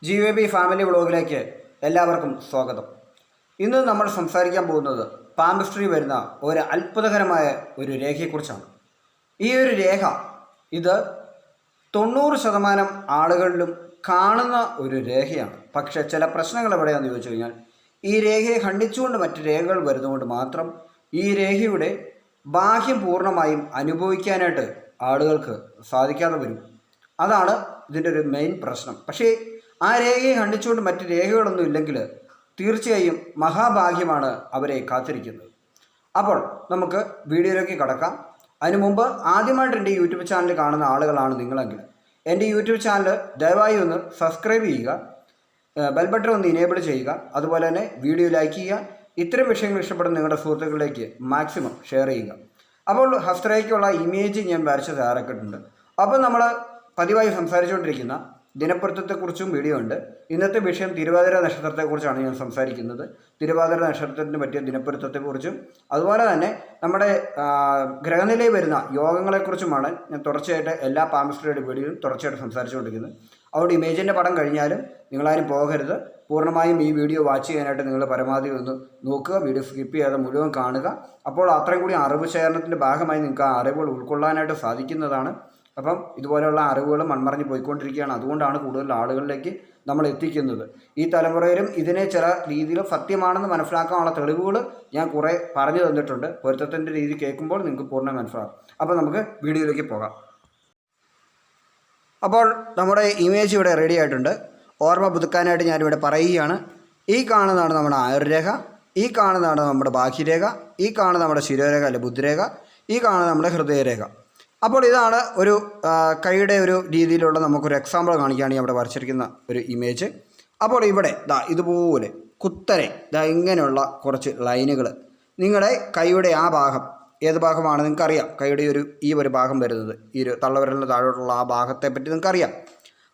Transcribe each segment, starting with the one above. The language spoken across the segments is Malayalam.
GVB ഫാമിലി വ്ളോഗിലേക്ക് എല്ലാവർക്കും സ്വാഗതം. ഇന്ന് നമ്മൾ സംസാരിക്കാൻ പോകുന്നത് പാംബിസ്ട്രി വരുന്ന ഒരു അത്ഭുതകരമായ ഒരു രേഖയെക്കുറിച്ചാണ്. ഈ ഒരു രേഖ ഇത് 90% ആളുകളിലും കാണുന്ന ഒരു രേഖയാണ്. പക്ഷേ ചില പ്രശ്നങ്ങൾ എവിടെയാണെന്ന് ചോദിച്ചു കഴിഞ്ഞാൽ ഈ രേഖയെ ഖണ്ഡിച്ചുകൊണ്ട് മറ്റ് രേഖകൾ വരുന്നതുകൊണ്ട് മാത്രം ഈ രേഖയുടെ ബാഹ്യം പൂർണ്ണമായും അനുഭവിക്കാനായിട്ട് ആളുകൾക്ക് സാധിക്കാതെ വരും. അതാണ് ഇതിൻ്റെ ഒരു മെയിൻ പ്രശ്നം. പക്ഷേ ആ രേഖയെ ഖണ്ഡിച്ചുകൊണ്ട് മറ്റ് രേഖകളൊന്നും ഇല്ലെങ്കിൽ തീർച്ചയായും മഹാഭാഗ്യമാണ് അവരെ കാത്തിരിക്കുന്നത്. അപ്പോൾ നമുക്ക് വീഡിയോയിലേക്ക് കടക്കാം. അതിനു മുമ്പ് ആദ്യമായിട്ട് എൻ്റെ യൂട്യൂബ് ചാനൽ കാണുന്ന ആളുകളാണ് നിങ്ങളെങ്കിൽ എൻ്റെ യൂട്യൂബ് ചാനൽ ദയവായി ഒന്ന് സബ്സ്ക്രൈബ് ചെയ്യുക, ബെൽ ബട്ടൺ ഒന്ന് ഇനേബിൾ ചെയ്യുക, അതുപോലെ തന്നെ വീഡിയോ ലൈക്ക് ചെയ്യുക. ഇത്തരം വിഷയങ്ങൾ ഇഷ്ടപ്പെടുന്ന നിങ്ങളുടെ സുഹൃത്തുക്കളിലേക്ക് മാക്സിമം ഷെയർ ചെയ്യുക. അപ്പോൾ ഹസ്തരേഖയ്ക്കുള്ള ഇമേജ് ഞാൻ വരച്ച് തയ്യാറാക്കിയിട്ടുണ്ട്. അപ്പോൾ നമ്മൾ പതിവായി സംസാരിച്ചുകൊണ്ടിരിക്കുന്ന ദിനപ്പൊരുത്തത്തെക്കുറിച്ചും വീഡിയോ ഉണ്ട്. ഇന്നത്തെ വിഷയം തിരുവാതിര നക്ഷത്രത്തെക്കുറിച്ചാണ് ഞാൻ സംസാരിക്കുന്നത്. തിരുവാതിര നക്ഷത്രത്തിന് പറ്റിയ ദിനപ്പൊരുത്തത്തെക്കുറിച്ചും അതുപോലെ തന്നെ നമ്മുടെ ഗ്രഹനിലയിൽ വരുന്ന യോഗങ്ങളെക്കുറിച്ചുമാണ് ഞാൻ തുടർച്ചയായിട്ട് എല്ലാ പാംബിസ്ട്രിയുടെ വീഡിയോയും തുടർച്ചയായിട്ട് സംസാരിച്ചുകൊണ്ടിരിക്കുന്നത്. അതുകൊണ്ട് ഇമേജിൻ്റെ പടം കഴിഞ്ഞാലും നിങ്ങളാരും പോകരുത്. പൂർണ്ണമായും ഈ വീഡിയോ വാച്ച് ചെയ്യാനായിട്ട് നിങ്ങൾ പരമാവധി ഒന്ന് നോക്കുക, വീഡിയോ സ്കിപ്പ് ചെയ്യാതെ മുഴുവൻ കാണുക. അപ്പോൾ അത്രയും കൂടി അറിവ് ശേഖരണത്തിൻ്റെ ഭാഗമായി നിങ്ങൾക്ക് ആ അറിവുകൾ ഉൾക്കൊള്ളാനായിട്ട് സാധിക്കുന്നതാണ്. അപ്പം ഇതുപോലെയുള്ള അറിവുകൾ മൺമറഞ്ഞ് പോയിക്കൊണ്ടിരിക്കുകയാണ്. അതുകൊണ്ടാണ് കൂടുതൽ ആളുകളിലേക്ക് നമ്മൾ എത്തിക്കുന്നത്. ഈ തലമുറയിലും ഇതിനെ ചില രീതിയിൽ സത്യമാണെന്ന് മനസ്സിലാക്കാനുള്ള തെളിവുകൾ ഞാൻ കുറേ പറഞ്ഞു തന്നിട്ടുണ്ട്. പൊരുത്തത്തിൻ്റെ രീതി കേൾക്കുമ്പോൾ നിങ്ങൾക്ക് പൂർണ്ണ മനസ്സിലാകും. അപ്പോൾ നമുക്ക് വീഡിയോയിലേക്ക് പോകാം. അപ്പോൾ നമ്മുടെ ഇമേജ് ഇവിടെ റെഡി ആയിട്ടുണ്ട്. ഓർമ്മ പുതുക്കാനായിട്ട് ഞാനിവിടെ പറയുകയാണ്. ഈ കാണുന്നതാണ് നമ്മുടെ ആയുർരേഖ, ഈ കാണുന്നതാണ് നമ്മുടെ ബാഹ്യരേഖ, ഈ കാണുന്ന നമ്മുടെ ശിരോരേഖ അല്ലെ ബുദ്ധിരേഖ, ഈ കാണുന്ന നമ്മുടെ ഹൃദയരേഖ. അപ്പോൾ ഇതാണ് ഒരു കൈയുടെ ഒരു രീതിയിലുള്ള നമുക്കൊരു എക്സാമ്പിൾ കാണിക്കുകയാണ് ഇവിടെ വരച്ചിരിക്കുന്ന ഒരു ഇമേജ്. അപ്പോൾ ഇവിടെ ഇതുപോലെ കുത്തനെ ഇങ്ങനെയുള്ള കുറച്ച് ലൈനുകൾ നിങ്ങളുടെ കൈയുടെ ആ ഭാഗം ഏത് ഭാഗമാണ് നിങ്ങൾക്കറിയാം. കൈയുടെ ഈ ഒരു ഭാഗം വരുന്നത് ഈ ഒരു തള്ളവിരലിന് താഴോട്ടുള്ള ആ ഭാഗത്തെ പറ്റി നിങ്ങൾക്കറിയാം.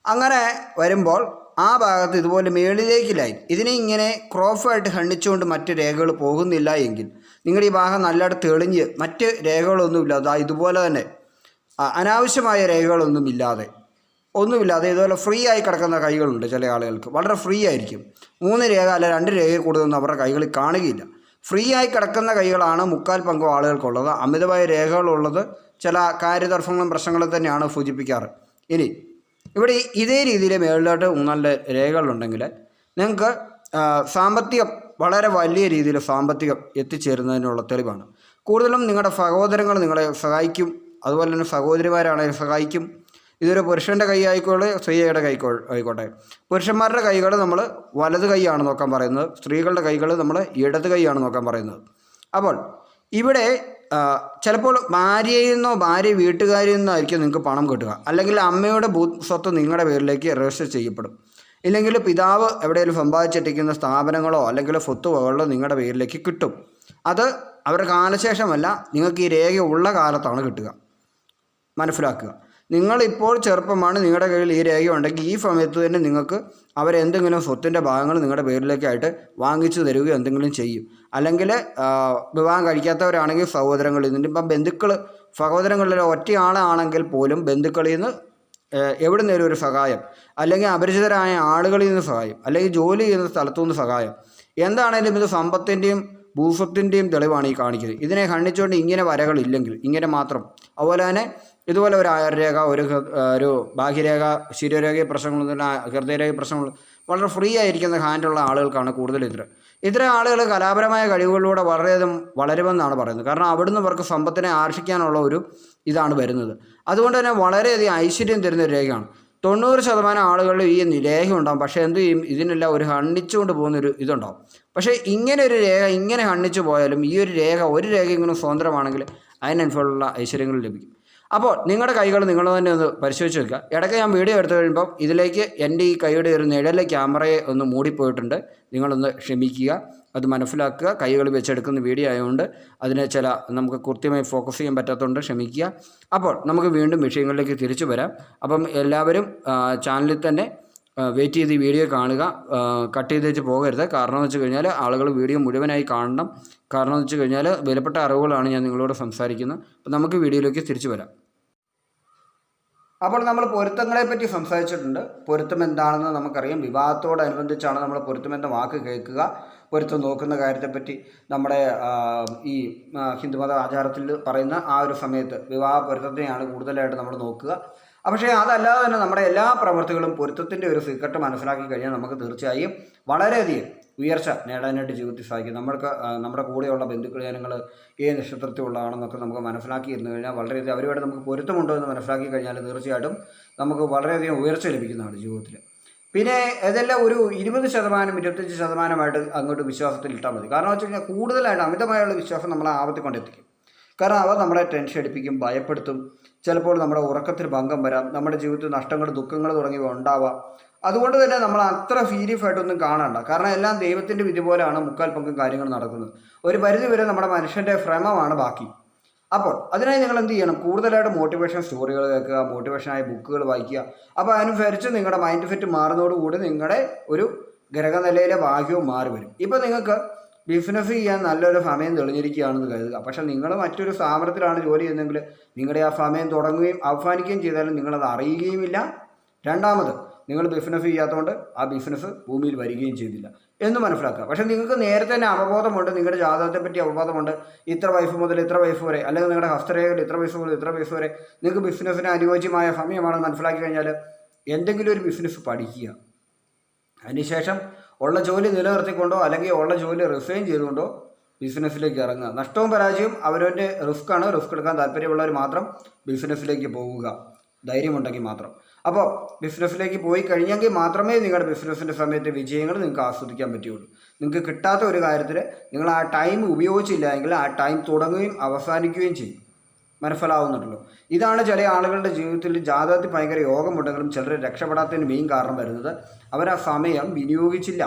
അങ്ങനെ വരുമ്പോൾ ആ ഭാഗത്ത് ഇതുപോലെ മേളിലേക്ക് ലൈൻ ഇതിനെ ഇങ്ങനെ ക്രോഫായിട്ട് ഖണ്ഡിച്ചുകൊണ്ട് മറ്റ് രേഖകൾ പോകുന്നില്ല എങ്കിൽ നിങ്ങളുടെ ഈ ഭാഗം നല്ലതായിട്ട് തെളിഞ്ഞ് മറ്റ് രേഖകളൊന്നുമില്ല ഇതുപോലെ തന്നെ അനാവശ്യമായ രേഖകളൊന്നുമില്ലാതെ ഇതുപോലെ ഫ്രീ ആയി കിടക്കുന്ന കൈകളുണ്ട്. ചില ആളുകൾക്ക് വളരെ ഫ്രീ ആയിരിക്കും. 3 രേഖ അല്ല 2 രേഖ കൂടുതലൊന്നും അവരുടെ കൈകളിൽ കാണുകയില്ല. ഫ്രീ ആയി കിടക്കുന്ന കൈകളാണ് 3/4 ആളുകൾക്കുള്ളത്. അമിതമായ രേഖകളുള്ളത് ചില കാര്യതർഫങ്ങളും പ്രശ്നങ്ങളും തന്നെയാണ് സൂചിപ്പിക്കാറ്. ഇനി ഇവിടെ ഇതേ രീതിയിൽ മേളിലോട്ട് 3-4 രേഖകളുണ്ടെങ്കിൽ നിങ്ങൾക്ക് സാമ്പത്തികം വളരെ വലിയ രീതിയിൽ സാമ്പത്തികം എത്തിച്ചേരുന്നതിനുള്ള തെളിവാണ്. കൂടുതലും നിങ്ങളുടെ സഹോദരങ്ങൾ നിങ്ങളെ സഹായിക്കും, അതുപോലെ തന്നെ സഹോദരിമാരാണെങ്കിൽ സഹായിക്കും. ഇതൊരു പുരുഷൻ്റെ കൈ ആയിക്കോട്ടെ സ്ത്രീയുടെ കൈ ആയിക്കോട്ടെ. പുരുഷന്മാരുടെ കൈകൾ നമ്മൾ വലത് കൈയാണ് നോക്കാൻ പറയുന്നത്, സ്ത്രീകളുടെ കൈകൾ നമ്മൾ ഇടത് കൈയാണ് നോക്കാൻ പറയുന്നത്. അപ്പോൾ ഇവിടെ ചിലപ്പോൾ ഭാര്യ വീട്ടുകാരിൽ നിന്നായിരിക്കും നിങ്ങൾക്ക് പണം കിട്ടുക, അല്ലെങ്കിൽ അമ്മയുടെ സ്വത്ത് നിങ്ങളുടെ പേരിലേക്ക് രജിസ്റ്റർ ചെയ്യപ്പെടും, ഇല്ലെങ്കിൽ പിതാവ് എവിടെയെങ്കിലും സമ്പാദിച്ചിട്ടിരിക്കുന്ന സ്ഥാപനങ്ങളോ അല്ലെങ്കിൽ സ്വത്തുവകളോ നിങ്ങളുടെ പേരിലേക്ക് കിട്ടും. അത് അവരുടെ കാലശേഷമല്ല, നിങ്ങൾക്ക് ഈ രേഖ ഉള്ള കാലത്താണ് കിട്ടുക. മനസ്സിലാക്കുക. നിങ്ങളിപ്പോൾ ചെറുപ്പമാണ്, നിങ്ങളുടെ കയ്യിൽ ഈ രേഖ ഉണ്ടെങ്കിൽ ഈ സമയത്ത് തന്നെ നിങ്ങൾക്ക് അവരെന്തെങ്കിലും സ്വത്തിൻ്റെ ഭാഗങ്ങൾ നിങ്ങളുടെ പേരിലേക്കായിട്ട് വാങ്ങിച്ചു തരികയോ എന്തെങ്കിലും ചെയ്യും. അല്ലെങ്കിൽ വിവാഹം കഴിക്കാത്തവരാണെങ്കിൽ സഹോദരങ്ങൾ ഇതിൻ്റെ ഇപ്പം ബന്ധുക്കൾ സഹോദരങ്ങളിൽ ഒറ്റയാളാണെങ്കിൽ പോലും ബന്ധുക്കളിൽ നിന്ന് എവിടെ നിന്നൊരു ഒരു സഹായം, അല്ലെങ്കിൽ അപരിചിതരായ ആളുകളിൽ നിന്ന് സഹായം, അല്ലെങ്കിൽ ജോലി ചെയ്യുന്ന സ്ഥലത്തു നിന്ന് സഹായം, എന്താണേലും ഇത് സമ്പത്തിൻ്റെയും ഭൂസ്വത്തിൻ്റെയും തെളിവാണ് ഈ കാണിക്കുന്നത്. ഇതിനെ ഖണ്ഡിച്ചുകൊണ്ട് ഇങ്ങനെ വരകളില്ലെങ്കിൽ ഇങ്ങനെ മാത്രം. അതുപോലെ തന്നെ ഇതുപോലെ ഒരു ആയുർരേഖ, ഒരു ബാഹ്യരേഖ, ശിരോരേഖ പ്രശ്നങ്ങളൊന്നും ഹൃദയരേഖ പ്രശ്നങ്ങൾ വളരെ ഫ്രീ ആയിരിക്കുന്ന ഹാൻഡുള്ള ആളുകൾക്കാണ് കൂടുതൽ ഇത്തരം ആളുകൾ കലാപരമായ കഴിവുകളിലൂടെ വളരെയധികം വളരുമെന്നാണ് പറയുന്നത്. കാരണം അവിടുന്ന് അവർക്ക് സമ്പത്തിനെ ആർഷിക്കാനുള്ള ഒരു ഇതാണ് വരുന്നത്. അതുകൊണ്ട് തന്നെ വളരെയധികം ഐശ്വര്യം തരുന്ന ഒരു രേഖയാണ്. 90% ആളുകളിൽ ഈ രേഖ ഉണ്ടാകും. പക്ഷേ എന്ത് ചെയ്യും, ഇതിനെല്ലാം ഒരു ഖണ്ഡിച്ചുകൊണ്ട് പോകുന്നൊരു ഇതുണ്ടാവും. പക്ഷേ ഇങ്ങനെ ഒരു രേഖ ഇങ്ങനെ ഖണ്ഡിച്ചു പോയാലും ഈ ഒരു രേഖ ഇങ്ങനെ സ്വതന്ത്രമാണെങ്കിൽ അതിനനുസരിച്ചുള്ള ഐശ്വര്യങ്ങൾ ലഭിക്കും. അപ്പോൾ നിങ്ങളുടെ കൈകൾ നിങ്ങൾ തന്നെ ഒന്ന് പരിശോധിച്ച് വെക്കുക. ഇടയ്ക്ക് ഞാൻ വീഡിയോ എടുത്തു കഴിയുമ്പോൾ ഇതിലേക്ക് എൻ്റെ ഈ കൈയുടെ ഒരു നിഴലിലെ ക്യാമറയെ ഒന്ന് മൂടിപ്പോയിട്ടുണ്ട്. നിങ്ങളൊന്ന് ക്ഷമിക്കുക, അത് മനസ്സിലാക്കുക. കൈകൾ വെച്ചെടുക്കുന്ന വീഡിയോ ആയതുകൊണ്ട് അതിനെ നമുക്ക് കൃത്യമായി ഫോക്കസ് ചെയ്യാൻ പറ്റാത്തതുകൊണ്ട് ക്ഷമിക്കുക. അപ്പോൾ നമുക്ക് വീണ്ടും വിഷയങ്ങളിലേക്ക് തിരിച്ചു വരാം. അപ്പം എല്ലാവരും ചാനലിൽ തന്നെ വെയിറ്റ് ചെയ്ത് ഈ വീഡിയോ കാണുക, കട്ട് ചെയ്ത് വെച്ച് പോകരുത്. കാരണം എന്ന് വെച്ച് കഴിഞ്ഞാൽ ആളുകൾ വീഡിയോ മുഴുവനായി കാണണം. കാരണം എന്ന് വെച്ച് കഴിഞ്ഞാൽ വിലപ്പെട്ട അറിവുകളാണ് ഞാൻ നിങ്ങളോട് സംസാരിക്കുന്നത്. അപ്പം നമുക്ക് വീഡിയോയിലേക്ക് തിരിച്ചു വരാം. അപ്പോൾ നമ്മൾ പൊരുത്തങ്ങളെ പറ്റി സംസാരിച്ചിട്ടുണ്ട്. പൊരുത്തം എന്താണെന്ന് നമുക്കറിയാം. വിവാഹത്തോടനുബന്ധിച്ചാണ് നമ്മൾ പൊരുത്തം എന്ന വാക്ക് കേൾക്കുക. പൊരുത്തം നോക്കുന്ന കാര്യത്തെപ്പറ്റി നമ്മുടെ ഈ ഹിന്ദുമത ആചാരത്തിൽ പറയുന്ന ആ ഒരു സമയത്ത് വിവാഹ പൊരുത്തത്തെയാണ് കൂടുതലായിട്ട് നമ്മൾ നോക്കുക. പക്ഷേ അതല്ലാതെ തന്നെ നമ്മുടെ എല്ലാ പ്രവൃത്തികളും പൊരുത്തത്തിൻ്റെ ഒരു സീക്രട്ട് മനസ്സിലാക്കി കഴിഞ്ഞാൽ നമുക്ക് തീർച്ചയായും വളരെയധികം ഉയർച്ച നേടാനായിട്ട് ജീവിതത്തിൽ സാധിക്കും. നമ്മുടെ കൂടെയുള്ള ബന്ധുക്കൾ ജനങ്ങൾ ഏത് നക്ഷത്രത്തിലുള്ളതാണെന്നൊക്കെ നമുക്ക് മനസ്സിലാക്കിയിരുന്നു കഴിഞ്ഞാൽ വളരെയധികം അവരുമായിട്ട് നമുക്ക് പൊരുത്തമുണ്ടോ എന്ന് മനസ്സിലാക്കി കഴിഞ്ഞാൽ തീർച്ചയായിട്ടും നമുക്ക് വളരെയധികം ഉയർച്ച ലഭിക്കുന്നതാണ് ജീവിതത്തിൽ. പിന്നെ ഇതെല്ലാം ഒരു 20%, 25% അങ്ങോട്ട് വിശ്വാസത്തിൽ ഇട്ടാൽ മതി. കാരണം വെച്ച് കഴിഞ്ഞാൽ കൂടുതലായിട്ട് അമിതമായുള്ള വിശ്വാസം നമ്മളെ ആപത്തിക്കൊണ്ടെത്തിക്കും. കാരണം അവ നമ്മളെ ടെൻഷൻ അടിപ്പിക്കും, ഭയപ്പെടുത്തും. ചിലപ്പോൾ നമ്മുടെ ഉറക്കത്തിൽ ഭംഗം വരാം, നമ്മുടെ ജീവിതത്തിൽ നഷ്ടങ്ങൾ, ദുഃഖങ്ങൾ തുടങ്ങിയവ ഉണ്ടാവാം. അതുകൊണ്ട് തന്നെ നമ്മൾ അത്ര സീരിയസ് ആയിട്ടൊന്നും കാണണ്ട. കാരണം എല്ലാം ദൈവത്തിൻ്റെ വിധി പോലെയാണ് മുക്കാൽ പങ്കും കാര്യങ്ങൾ നടക്കുന്നത്. ഒരു പരിധി വരെ നമ്മുടെ മനുഷ്യൻ്റെ ഭ്രമമാണ് ബാക്കി. അപ്പോൾ അതിനായി നിങ്ങൾ എന്ത് ചെയ്യണം? കൂടുതലായിട്ട് മോട്ടിവേഷൻ സ്റ്റോറികൾ കേൾക്കുക, മോട്ടിവേഷനായ ബുക്കുകൾ വായിക്കുക. അപ്പോൾ അതിനനുസരിച്ച് നിങ്ങളുടെ മൈൻഡ് സെറ്റ് മാറുന്നതോടുകൂടി നിങ്ങളുടെ ഒരു ഗ്രഹനിലയിലെ ഭാഗ്യവും മാറി വരും. ഇപ്പോൾ നിങ്ങൾക്ക് ബിസിനസ് ചെയ്യാൻ നല്ലൊരു സമയം തെളിഞ്ഞിരിക്കുകയാണെന്ന് കരുതുക. പക്ഷേ നിങ്ങൾ മറ്റൊരു സ്ഥാപനത്തിലാണ് ജോലി ചെയ്യുന്നതെങ്കിൽ നിങ്ങളുടെ ആ സമയം തുടങ്ങുകയും അവസാനിക്കുകയും ചെയ്താലും നിങ്ങളത് അറിയുകയുമില്ല. രണ്ടാമത് നിങ്ങൾ ബിസിനസ് ചെയ്യാത്തതുകൊണ്ട് ആ ബിസിനസ് ഭൂമിയിൽ വരികയും ചെയ്തില്ല എന്ന് മനസ്സിലാക്കുക. പക്ഷേ നിങ്ങൾക്ക് നേരത്തെ തന്നെ അവബോധമുണ്ട്, നിങ്ങളുടെ ജാതകത്തെ പറ്റി അവബോധമുണ്ട്. ഇത്ര വയസ്സ് മുതൽ ഇത്ര വയസ്സ് വരെ, അല്ലെങ്കിൽ നിങ്ങളുടെ ഹസ്തരേഖയിൽ ഇത്ര വയസ്സ് മുതൽ ഇത്ര വയസ്സ് വരെ നിങ്ങൾക്ക് ബിസിനസ്സിന് അനുയോജ്യമായ സമയമാണെന്ന് മനസ്സിലാക്കി കഴിഞ്ഞാൽ എന്തെങ്കിലും ഒരു ബിസിനസ് പഠിക്കുക. അതിനുശേഷം ഉള്ള ജോലി നിലനിർത്തിക്കൊണ്ടോ അല്ലെങ്കിൽ ഉള്ള ജോലി റിസൈൻ ചെയ്തുകൊണ്ടോ ബിസിനസ്സിലേക്ക് ഇറങ്ങുക. നഷ്ടവും പരാജയവും അവരവൻ്റെ റിസ്ക്കാണ്. റിസ്ക് എടുക്കാൻ താല്പര്യമുള്ളവർ മാത്രം ബിസിനസ്സിലേക്ക് പോവുക, ധൈര്യമുണ്ടെങ്കിൽ മാത്രം. അപ്പോൾ ബിസിനസ്സിലേക്ക് പോയി കഴിഞ്ഞെങ്കിൽ മാത്രമേ നിങ്ങളുടെ ബിസിനസ്സിൻ്റെ സമയത്തെ വിജയങ്ങൾ നിങ്ങൾക്ക് ആസ്വദിക്കാൻ പറ്റുകയുള്ളൂ. നിങ്ങൾക്ക് കിട്ടാത്ത ഒരു കാര്യത്തിൽ നിങ്ങൾ ആ ടൈം ഉപയോഗിച്ചില്ല എങ്കിൽ ആ ടൈം തുടങ്ങുകയും അവസാനിക്കുകയും ചെയ്യും. മനസ്സിലാവുന്നുണ്ടല്ലോ. ഇതാണ് ചില ആളുകളുടെ ജീവിതത്തിൽ ജാതകത്തിൽ ഭയങ്കര യോഗമുണ്ടെങ്കിലും ചിലർ രക്ഷപ്പെടാത്തതിന് മെയിൻ കാരണം വരുന്നത് അവർ ആ സമയം വിനിയോഗിച്ചില്ല.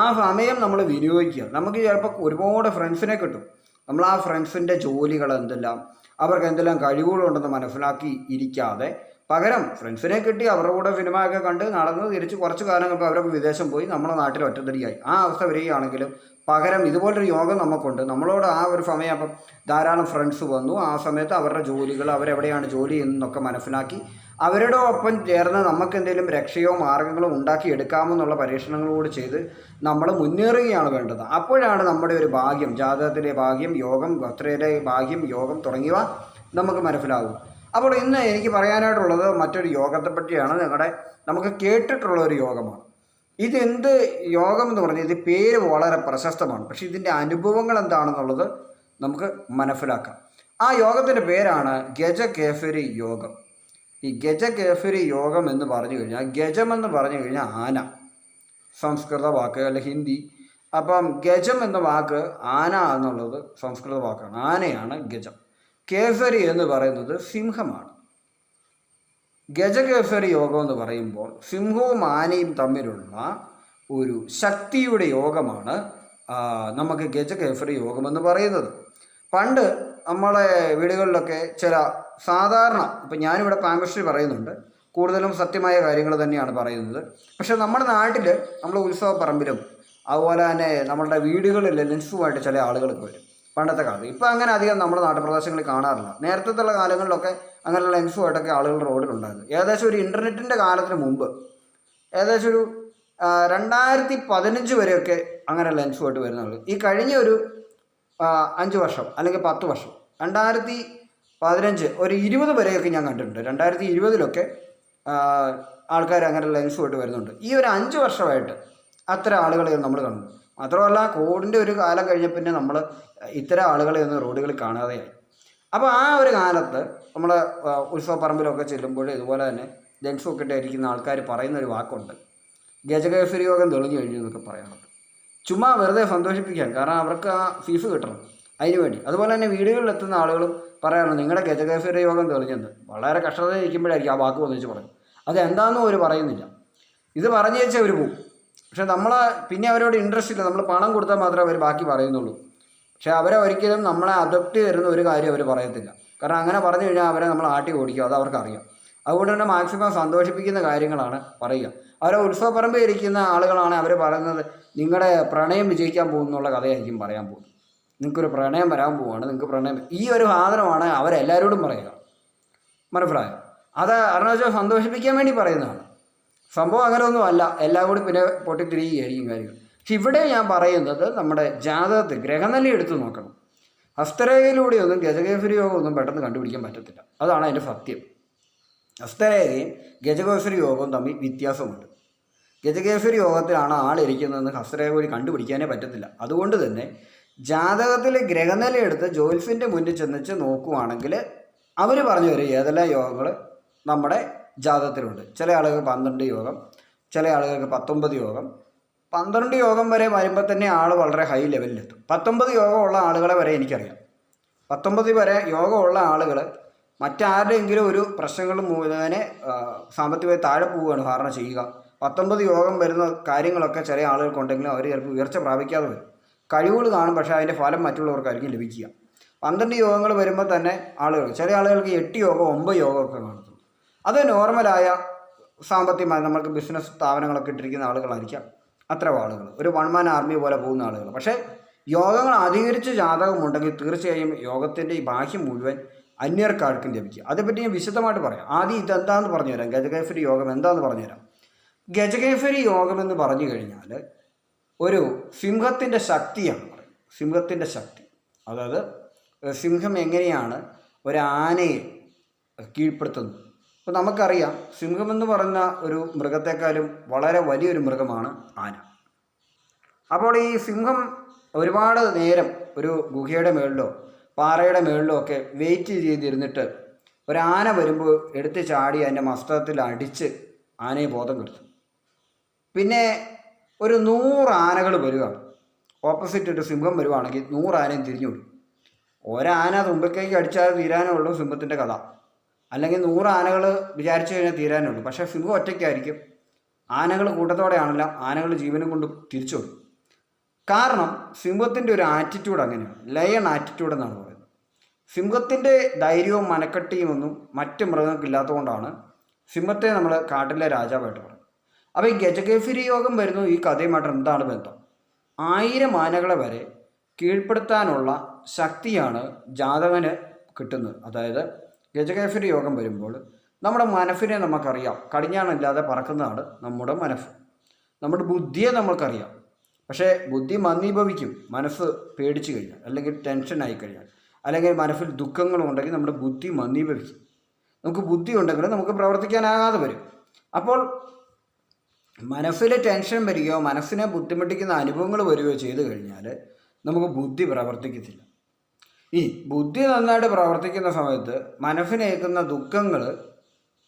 ആ സമയം നമ്മൾ വിനിയോഗിക്കുക. നമുക്ക് ചിലപ്പോൾ ഒരുപാട് ഫ്രണ്ട്സിനെ കിട്ടും. നമ്മൾ ആ ഫ്രണ്ട്സിൻ്റെ ജോലികൾ എന്തെല്ലാം, അവർക്ക് എന്തെല്ലാം കഴിവുകളുണ്ടെന്ന് മനസ്സിലാക്കി ഇരിക്കാതെ പകരം ഫ്രണ്ട്സിനെ കിട്ടി അവരുടെ കൂടെ സിനിമയൊക്കെ കണ്ട് നടന്ന് തിരിച്ച് കുറച്ച് കാലം കഴിയുമ്പോൾ അവരൊക്കെ വിദേശം പോയി നമ്മുടെ നാട്ടിൽ ഒറ്റത്തടിയായി. ആ അവസ്ഥ വരികയാണെങ്കിലും പകരം ഇതുപോലൊരു യോഗം നമുക്കുണ്ട്. നമ്മളോട് ആ ഒരു സമയം അപ്പം ധാരാളം ഫ്രണ്ട്സ് വന്നു. ആ സമയത്ത് അവരുടെ ജോലികൾ, അവരെവിടെയാണ് ജോലി എന്നൊക്കെ മനസ്സിലാക്കി അവരുടെ ഒപ്പം ചേർന്ന് നമുക്ക് എന്തെങ്കിലും രക്ഷയോ മാർഗങ്ങളോ ഉണ്ടാക്കി എടുക്കാമെന്നുള്ള പരീക്ഷണങ്ങളോട് ചെയ്ത് നമ്മൾ മുന്നേറുകയാണ് വേണ്ടത്. അപ്പോഴാണ് നമ്മുടെ ഒരു ഭാഗ്യം, ജാതകത്തിലെ ഭാഗ്യം, യോഗം, ഗോത്രയിലെ ഭാഗ്യം, യോഗം തുടങ്ങിയവ നമുക്ക് മനസ്സിലാകും. അപ്പോൾ ഇന്ന് എനിക്ക് പറയാനായിട്ടുള്ളത് മറ്റൊരു യോഗത്തെ പറ്റിയാണ്. നമുക്ക് കേട്ടിട്ടുള്ള ഒരു യോഗമാണ്. ഇതെന്ത് യോഗം എന്ന് പറഞ്ഞാൽ ഇത് പേര് വളരെ പ്രശസ്തമാണ്. പക്ഷേ ഇതിൻ്റെ അനുഭവങ്ങൾ എന്താണെന്നുള്ളത് നമുക്ക് മനസ്സിലാക്കാം. ആ യോഗത്തിൻ്റെ പേരാണ് ഗജകേസരി യോഗം. ഈ ഗജകേസരി യോഗം എന്ന് പറഞ്ഞു കഴിഞ്ഞാൽ, ഗജം എന്ന് പറഞ്ഞു കഴിഞ്ഞാൽ ആന, സംസ്കൃത വാക്ക് അല്ല ഹിന്ദി. അപ്പം ഗജം എന്ന വാക്ക് ആന എന്നുള്ളത് സംസ്കൃത വാക്കാണ്. ആനയാണ് ഗജം. കേസരി എന്ന് പറയുന്നത് സിംഹമാണ്. ഗജകേസരി യോഗം എന്ന് പറയുമ്പോൾ സിംഹവും ആനയും തമ്മിലുള്ള ഒരു ശക്തിയുടെ യോഗമാണ് നമുക്ക് ഗജകേസരി യോഗം എന്ന് പറയുന്നത്. പണ്ട് നമ്മളെ വീടുകളിലൊക്കെ ചില സാധാരണ, ഇപ്പം ഞാനിവിടെ പാമിസ്ട്രി പറയുന്നുണ്ട്, കൂടുതലും സത്യമായ കാര്യങ്ങൾ തന്നെയാണ് പറയുന്നത്. പക്ഷേ നമ്മുടെ നാട്ടിൽ നമ്മൾ ഉത്സവ പറമ്പിലും അതുപോലെ തന്നെ നമ്മളുടെ വീടുകളിൽ ലെൻസുമായിട്ട് ചില ആളുകളൊക്കെ വരും. പണ്ടത്തെ കാലത്ത് ഇപ്പം അങ്ങനെ അധികം നമ്മുടെ നാട്ടുപ്രദേശങ്ങളിൽ കാണാറില്ല. നേരത്തെ കാലങ്ങളിലൊക്കെ അങ്ങനെയുള്ള ലെൻസുമായിട്ടൊക്കെ ആളുകൾ റോഡിലുണ്ടായിരുന്നു. ഏകദേശം ഒരു ഇൻ്റർനെറ്റിൻ്റെ കാലത്തിന് മുമ്പ്, ഏകദേശം ഒരു 2015 വരെയൊക്കെ അങ്ങനെ ലെൻസുമായിട്ട് വരുന്നുള്ളൂ. ഈ കഴിഞ്ഞ ഒരു 5 വർഷം അല്ലെങ്കിൽ 10 വർഷം, 2015 ഒരു 20 വരെയൊക്കെ ഞാൻ കണ്ടിട്ടുണ്ട്. 2020 ആൾക്കാർ അങ്ങനെ ലെൻസുമായിട്ട് വരുന്നുണ്ട്. ഈ ഒരു 5 വർഷമായിട്ട് അത്തരം ആളുകളെ നമ്മൾ കണ്ടു. മാത്രമല്ല കോവിഡിൻ്റെ ഒരു കാലം കഴിഞ്ഞ പിന്നെ നമ്മൾ ഇത്തരം ആളുകളെ ഒന്നും റോഡുകളിൽ കാണാതെയായി. അപ്പോൾ ആ ഒരു കാലത്ത് നമ്മൾ ഉത്സവ പറമ്പിലൊക്കെ ചെല്ലുമ്പോൾ ഇതുപോലെ തന്നെ ലെൻസൊക്കെ ഇട്ടിരിക്കുന്ന ആൾക്കാർ പറയുന്ന ഒരു വാക്കുണ്ട്, ഗജകേസരി യോഗം തെളിഞ്ഞു കഴിഞ്ഞു എന്നൊക്കെ പറയാറുണ്ട്. ചുമ്മാ വെറുതെ സന്തോഷിപ്പിക്കാൻ, കാരണം അവർക്ക് ആ ഫീസ് കിട്ടണം അതിന് വേണ്ടി. അതുപോലെ തന്നെ വീടുകളിലെത്തുന്ന ആളുകളും പറയാറുണ്ട് നിങ്ങളുടെ ഗജകേസരി യോഗം തെളിഞ്ഞെന്ന്. വളരെ കഷ്ടത ഇരിക്കുമ്പോഴായിരിക്കും ആ വാക്ക് വന്നിച്ച് പറയും. അതെന്താണെന്നും അവർ പറയുന്നില്ല. ഇത് പറഞ്ഞു വെച്ചാൽ അവർ പോകും. പക്ഷെ പിന്നെ അവരോട് ഇൻട്രസ്റ്റ് ഇല്ല. നമ്മൾ പണം കൊടുത്താൽ മാത്രമേ അവർ ബാക്കി പറയുന്നുള്ളൂ. പക്ഷേ അവരെ ഒരിക്കലും നമ്മളെ അഡോപ്റ്റ് തരുന്ന ഒരു കാര്യം അവർ പറയത്തില്ല. കാരണം അങ്ങനെ പറഞ്ഞു കഴിഞ്ഞാൽ അവരെ നമ്മൾ ആട്ടി ഓടിക്കും, അത് അവർക്കറിയാം. അതുകൊണ്ട് തന്നെ മാക്സിമം സന്തോഷിപ്പിക്കുന്ന കാര്യങ്ങളാണ് പറയുക. അവരെ ഉത്സവപ്പറമ്പിൽ ഇരിക്കുന്ന ആളുകളാണ് അവർ പറയുന്നത് നിങ്ങളുടെ പ്രണയം വിജയിക്കാൻ പോകുന്നുള്ള കഥയായിരിക്കും പറയാൻ പോകുന്നത്. നിങ്ങൾക്കൊരു പ്രണയം വരാൻ പോവുകയാണ്, നിങ്ങൾക്ക് പ്രണയം, ഈ ഒരു സാധനമാണ് അവരെല്ലാവരോടും പറയുക. മനസ്സിലായോ? അത് അരുണാചൽ സന്തോഷിപ്പിക്കാൻ വേണ്ടി പറയുന്നതാണ്. സംഭവം അങ്ങനെയൊന്നും അല്ല, എല്ലാം കൂടി പിന്നെ പൊട്ടിത്തിരിയുകയായിരിക്കും കാര്യങ്ങൾ. പക്ഷെ ഇവിടെ ഞാൻ പറയുന്നത് നമ്മുടെ ജാതകത്തിൽ ഗ്രഹനില എടുത്ത് നോക്കണം. ഹസ്തരേഖയിലൂടെയൊന്നും ഗജകേസരി യോഗം ഒന്നും പെട്ടെന്ന് കണ്ടുപിടിക്കാൻ പറ്റത്തില്ല. അതാണ് അതിൻ്റെ സത്യം. ഹസ്തരേഖയും ഗജകേസരി യോഗവും തമ്മിൽ വ്യത്യാസമുണ്ട്. ഗജകേസരി യോഗത്തിലാണ് ആളിരിക്കുന്നതെന്ന് ഹസ്തരേഖ വഴി കണ്ടുപിടിക്കാനേ പറ്റത്തില്ല. അതുകൊണ്ട് തന്നെ ജാതകത്തിലെ ഗ്രഹനില എടുത്ത് ജ്യോത്സ്യൻ്റെ മുന്നിൽ ചെന്നിച്ച് നോക്കുവാണെങ്കിൽ അവർ പറഞ്ഞു തരും ഏതെല്ലാം യോഗങ്ങൾ നമ്മുടെ ജാതകത്തിലുണ്ട്. ചില ആളുകൾക്ക് 12 യോഗം, ചില ആളുകൾക്ക് 19 യോഗം. 12 യോഗം വരെ വരുമ്പോൾ തന്നെ ആൾ വളരെ ഹൈ ലെവലിലെത്തും. 19 യോഗമുള്ള ആളുകളെ വരെ എനിക്കറിയാം. 19 വരെ യോഗമുള്ള ആളുകൾ മറ്റാരുടെയെങ്കിലും ഒരു പ്രശ്നങ്ങൾ മുഴുവനെ സാമ്പത്തികമായി താഴെ പോവുകയാണ് ധാരണ ചെയ്യുക. 19 യോഗം വരുന്ന കാര്യങ്ങളൊക്കെ ചില ആളുകൾക്കുണ്ടെങ്കിലും അവർ ചിലപ്പോൾ ഉയർച്ച പ്രാപിക്കാതെ വരും. കഴിവുകൾ കാണും, പക്ഷേ അതിൻ്റെ ഫലം മറ്റുള്ളവർക്കായിരിക്കും ലഭിക്കുക. 12 യോഗങ്ങൾ വരുമ്പോൾ തന്നെ ചില ആളുകൾക്ക് 8 യോഗം 9 യോഗമൊക്കെ കാണത്തുള്ളൂ. അത് നോർമലായ സാമ്പത്തികമായി നമ്മൾക്ക് ബിസിനസ് സ്ഥാപനങ്ങളൊക്കെ ഇട്ടിരിക്കുന്ന ആളുകളായിരിക്കാം അത്ര ആളുകൾ, ഒരു വൺമാൻ ആർമി പോലെ പോകുന്ന ആളുകൾ. പക്ഷേ യോഗങ്ങൾ അധികരിച്ച് ജാതകമുണ്ടെങ്കിൽ തീർച്ചയായും യോഗത്തിൻ്റെ ഈ ബാഹ്യം മുഴുവൻ അന്യർക്കാർക്കും ലഭിക്കുക. അതേപ്പറ്റി ഞാൻ വിശദമായിട്ട് പറയാം. ആദ്യം ഇതെന്താണെന്ന് പറഞ്ഞുതരാം. ഗജകേസരി യോഗം എന്താണെന്ന് പറഞ്ഞുതരാം. ഗജകേസരി യോഗം എന്ന് പറഞ്ഞു കഴിഞ്ഞാൽ ഒരു സിംഹത്തിൻ്റെ ശക്തിയാണ് പറയുന്നത്. സിംഹത്തിൻ്റെ ശക്തി, അതായത് സിംഹം എങ്ങനെയാണ് ഒരു ആനയെ കീഴ്പ്പെടുത്തുന്നത്. അപ്പോൾ നമുക്കറിയാം സിംഹമെന്ന് പറയുന്ന ഒരു മൃഗത്തെക്കാളും വളരെ വലിയൊരു മൃഗമാണ് ആന. അപ്പോൾ ഈ സിംഹം ഒരുപാട് നേരം ഒരു ഗുഹയുടെ മുകളിലോ പാറയുടെ മുകളിലോ ഒക്കെ വെയിറ്റ് ചെയ്തിരുന്നിട്ട് ഒരാന വരുമ്പോൾ എടുത്ത് ചാടി അതിൻ്റെ മസ്തകത്തിൽ അടിച്ച് ആനയെ ബോധം കെടുത്തും. പിന്നെ ഒരു 100 ആനകൾ വരികയാണ്, ഓപ്പോസിറ്റ് ഒരു സിംഹം വരുവാണെങ്കിൽ 100 ആനയും തിരിഞ്ഞു വിടും. ഒരാന തുമ്പിക്കേക്ക് അടിച്ചാൽ തീരാനേ ഉള്ളൂ സിംഹത്തിൻ്റെ കഥ. അല്ലെങ്കിൽ 100 ആനകൾ വിചാരിച്ചു കഴിഞ്ഞാൽ തീരാനേ ഉള്ളൂ. പക്ഷേ സിംഹം ഒറ്റയ്ക്കായിരിക്കും. ആനകൾ കൂട്ടത്തോടെയാണെല്ലാം ആനകൾ ജീവനും കൊണ്ട് തിരിച്ചു വിടും. കാരണം സിംഹത്തിൻ്റെ ഒരു ആറ്റിറ്റ്യൂഡ് അങ്ങനെയാണ്, ലയൺ ആറ്റിറ്റ്യൂഡ് എന്നാണ് പറയുന്നത്. സിംഹത്തിൻ്റെ ധൈര്യവും മനക്കെട്ടിയും ഒന്നും മറ്റ് മൃഗങ്ങൾക്കില്ലാത്തതുകൊണ്ടാണ് സിംഹത്തെ നമ്മൾ കാട്ടിലെ രാജാവായിട്ട് പറയുന്നത്. അപ്പോൾ ഈ ഗജകേസരി യോഗം വരുന്നു, ഈ കഥയുമായിട്ട് എന്താണ് ബന്ധം? 1000 ആനകളെ വരെ കീഴ്പ്പെടുത്താനുള്ള ശക്തിയാണ് ജാതകന് കിട്ടുന്നത്. അതായത് ഗജകേസരി യോഗം വരുമ്പോൾ നമ്മുടെ മനസ്സിനെ നമുക്കറിയാം, കടിഞ്ഞാണില്ലാതെ പറക്കുന്നതാണ് നമ്മുടെ മനസ്സ്. നമ്മുടെ ബുദ്ധിയെ നമ്മൾക്കറിയാം. പക്ഷേ ബുദ്ധി മന്ദീഭവിക്കും മനസ്സ് പേടിച്ചു കഴിഞ്ഞാൽ, അല്ലെങ്കിൽ ടെൻഷനായി കഴിഞ്ഞാൽ, അല്ലെങ്കിൽ മനസ്സിൽ ദുഃഖങ്ങളുണ്ടെങ്കിൽ നമ്മുടെ ബുദ്ധി മന്ദീഭവിക്കും. നമുക്ക് ബുദ്ധി ഉണ്ടെങ്കിൽ നമുക്ക് പ്രവർത്തിക്കാനാകാതെ വരും. അപ്പോൾ മനസ്സിൽ ടെൻഷൻ വരികയോ മനസ്സിനെ ബുദ്ധിമുട്ടിക്കുന്ന അനുഭവങ്ങൾ വരികയോ ചെയ്തു കഴിഞ്ഞാൽ നമുക്ക് ബുദ്ധി പ്രവർത്തിക്കത്തില്ല. ഈ ബുദ്ധി നന്നായിട്ട് പ്രവർത്തിക്കുന്ന സമയത്ത് മനസ്സിനേൽക്കുന്ന ദുഃഖങ്ങൾ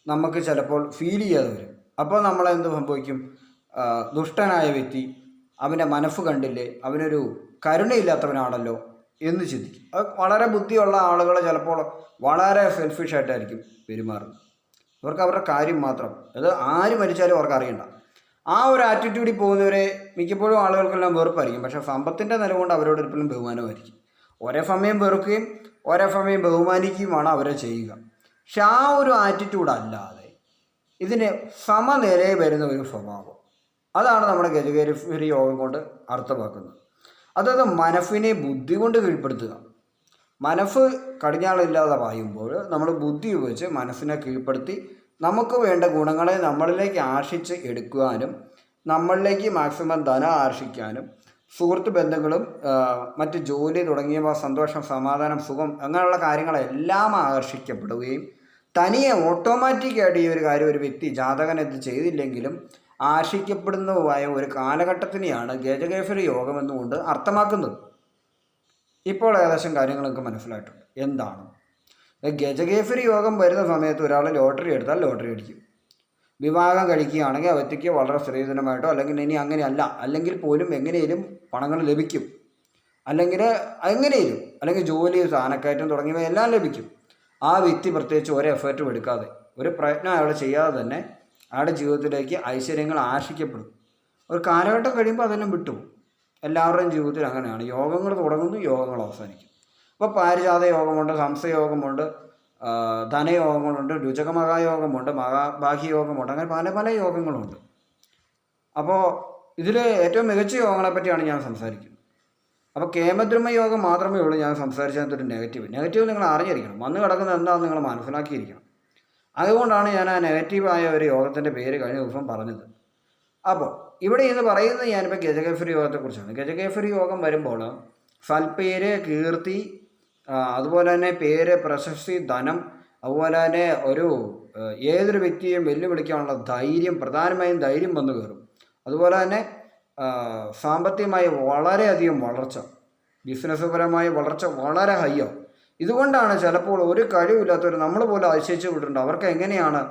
നമുക്ക് ചിലപ്പോൾ ഫീൽ ചെയ്യാതെ വരും. അപ്പോൾ നമ്മളെന്ത് സംഭവിക്കും? ദുഷ്ടനായ വ്യക്തി, അവൻ്റെ മനസ്സ് കണ്ടില്ലേ, അവനൊരു കരുണയില്ലാത്തവനാണല്ലോ എന്ന് ചിന്തിക്കും. അത് വളരെ ബുദ്ധിയുള്ള ആളുകൾ ചിലപ്പോൾ വളരെ സെൽഫിഷായിട്ടായിരിക്കും പെരുമാറുന്നത്. അവർക്ക് അവരുടെ കാര്യം മാത്രം, അത് ആര് മരിച്ചാലും അവർക്ക് അറിയണ്ട. ആ ഒരു ആറ്റിറ്റ്യൂഡിൽ പോകുന്നവരെ മിക്കപ്പോഴും ആളുകൾക്കെല്ലാം വെറുപ്പായിരിക്കും. പക്ഷേ സമ്പത്തിൻ്റെ നിലകൊണ്ട് അവരോട് എപ്പോഴും ബഹുമാനമായിരിക്കും. ഒരേ സമയം വെറുക്കുകയും ഒരേ സമയം ബഹുമാനിക്കുകയുമാണ് അവരെ ചെയ്യുക. പക്ഷെ ആ ഒരു ആറ്റിറ്റ്യൂഡ് അല്ലാതെ ഇതിന് സമനിലയിൽ വരുന്ന ഒരു സ്വഭാവം, അതാണ് നമ്മുടെ ഗജകേസരി യോഗം കൊണ്ട് അർത്ഥമാക്കുന്നത്. അതായത് മനസ്സിനെ ബുദ്ധി കൊണ്ട് കീഴ്പ്പെടുത്തുക. മനസ്സ് കടിഞ്ഞാളില്ലാതെ പായുമ്പോൾ നമ്മൾ ബുദ്ധി ഉപയോഗിച്ച് മനസ്സിനെ കീഴ്പ്പെടുത്തി നമുക്ക് വേണ്ട ഗുണങ്ങളെ നമ്മളിലേക്ക് ആർഷിച്ച് എടുക്കുവാനും നമ്മളിലേക്ക് മാക്സിമം ധനം ആർഷിക്കാനും സുഹൃത്ത് ബന്ധങ്ങളും മറ്റ് ജോലി തുടങ്ങിയവ, സന്തോഷം, സമാധാനം, സുഖം അങ്ങനെയുള്ള കാര്യങ്ങളെല്ലാം ആകർഷിക്കപ്പെടുകയും തനിയെ ഓട്ടോമാറ്റിക്കായിട്ട് ഈ ഒരു കാര്യം ഒരു വ്യക്തി ജാതകൻ ഇത് ചെയ്തില്ലെങ്കിലും ആർഷിക്കപ്പെടുന്നതുമായ ഒരു കാലഘട്ടത്തിനെയാണ് ഗജകേസരി യോഗം എന്നുകൊണ്ട് അർത്ഥമാക്കുന്നത്. ഇപ്പോൾ ഏകദേശം കാര്യങ്ങളൊക്കെ മനസ്സിലായിട്ടുണ്ട്. എന്താണ് ഗജകേസരി യോഗം വരുന്ന സമയത്ത് ഒരാൾ ലോട്ടറി എടുത്താൽ ലോട്ടറി അടിക്കും. വിവാഹം കഴിക്കുകയാണെങ്കിൽ ആ വ്യക്തിക്ക് വളരെ സ്ത്രീധനമായിട്ടോ അല്ലെങ്കിൽ ഇനി അങ്ങനെയല്ല, അല്ലെങ്കിൽ പോലും എങ്ങനെയും പണങ്ങൾ ലഭിക്കും. അല്ലെങ്കിൽ എങ്ങനെയും, അല്ലെങ്കിൽ ജോലി, സ്ഥാനക്കയറ്റം തുടങ്ങിയവ എല്ലാം ലഭിക്കും. ആ വ്യക്തി പ്രത്യേകിച്ച് ഒരു എഫേർട്ടും എടുക്കാതെ, ഒരു പ്രയത്നം അയാൾ ചെയ്യാതെ തന്നെ അയാളുടെ ജീവിതത്തിലേക്ക് ഐശ്വര്യങ്ങൾ ആർഷിക്കപ്പെടും. ഒരു കാലഘട്ടം കഴിയുമ്പോൾ അതെല്ലാം വിട്ടുപോകും. എല്ലാവരുടെയും ജീവിതത്തിൽ അങ്ങനെയാണ്. യോഗങ്ങൾ തുടങ്ങുന്നു, യോഗങ്ങൾ അവസാനിക്കും. അപ്പോൾ പാരിജാത യോഗമുണ്ട്, ഹംസയോഗമുണ്ട്, ധനയോഗങ്ങളുണ്ട്, രുചകമഹായോഗമുണ്ട്, ബാഹ്യയോഗമുണ്ട്, അങ്ങനെ പല പല യോഗങ്ങളുണ്ട്. അപ്പോൾ ഇതിൽ ഏറ്റവും മികച്ച യോഗങ്ങളെ പറ്റിയാണ് ഞാൻ സംസാരിക്കുന്നത്. അപ്പോൾ കേമദ്രമ യോഗം മാത്രമേ ഉള്ളൂ ഞാൻ സംസാരിച്ചതിനകത്തൊരു നെഗറ്റീവ് നിങ്ങൾ അറിഞ്ഞിരിക്കണം. വന്ന് കിടക്കുന്നത് എന്താണെന്ന് നിങ്ങൾ മനസ്സിലാക്കിയിരിക്കണം. അതുകൊണ്ടാണ് ഞാൻ ആ നെഗറ്റീവായ ഒരു യോഗത്തിൻ്റെ പേര് കഴിഞ്ഞ ദിവസം പറഞ്ഞത്. അപ്പോൾ ഇവിടെ ഇന്ന് പറയുന്നത് ഞാനിപ്പോൾ ഗജകേസരി യോഗത്തെക്കുറിച്ചാണ്. ഗജകേസരി യോഗം വരുമ്പോൾ സൽപ്പേര്, കീർത്തി, അതുപോലെ തന്നെ പേര്, പ്രശസ്തി, ധനം, അതുപോലെ തന്നെ ഏതൊരു വ്യക്തിയെയും വെല്ലുവിളിക്കാനുള്ള ധൈര്യം, പ്രധാനമായും ധൈര്യം വന്നു കയറും. അതുപോലെ തന്നെ സാമ്പത്തികമായി വളരെയധികം വളർച്ച, ബിസിനസ് പരമായ വളർച്ച വളരെ ഹൈയോ. ഇതുകൊണ്ടാണ് ചിലപ്പോൾ ഒരു കഴിവില്ലാത്തവർ നമ്മൾ പോലും അതിശയിച്ച് വിട്ടിട്ടുണ്ട്. അവർക്ക് എങ്ങനെയാണ്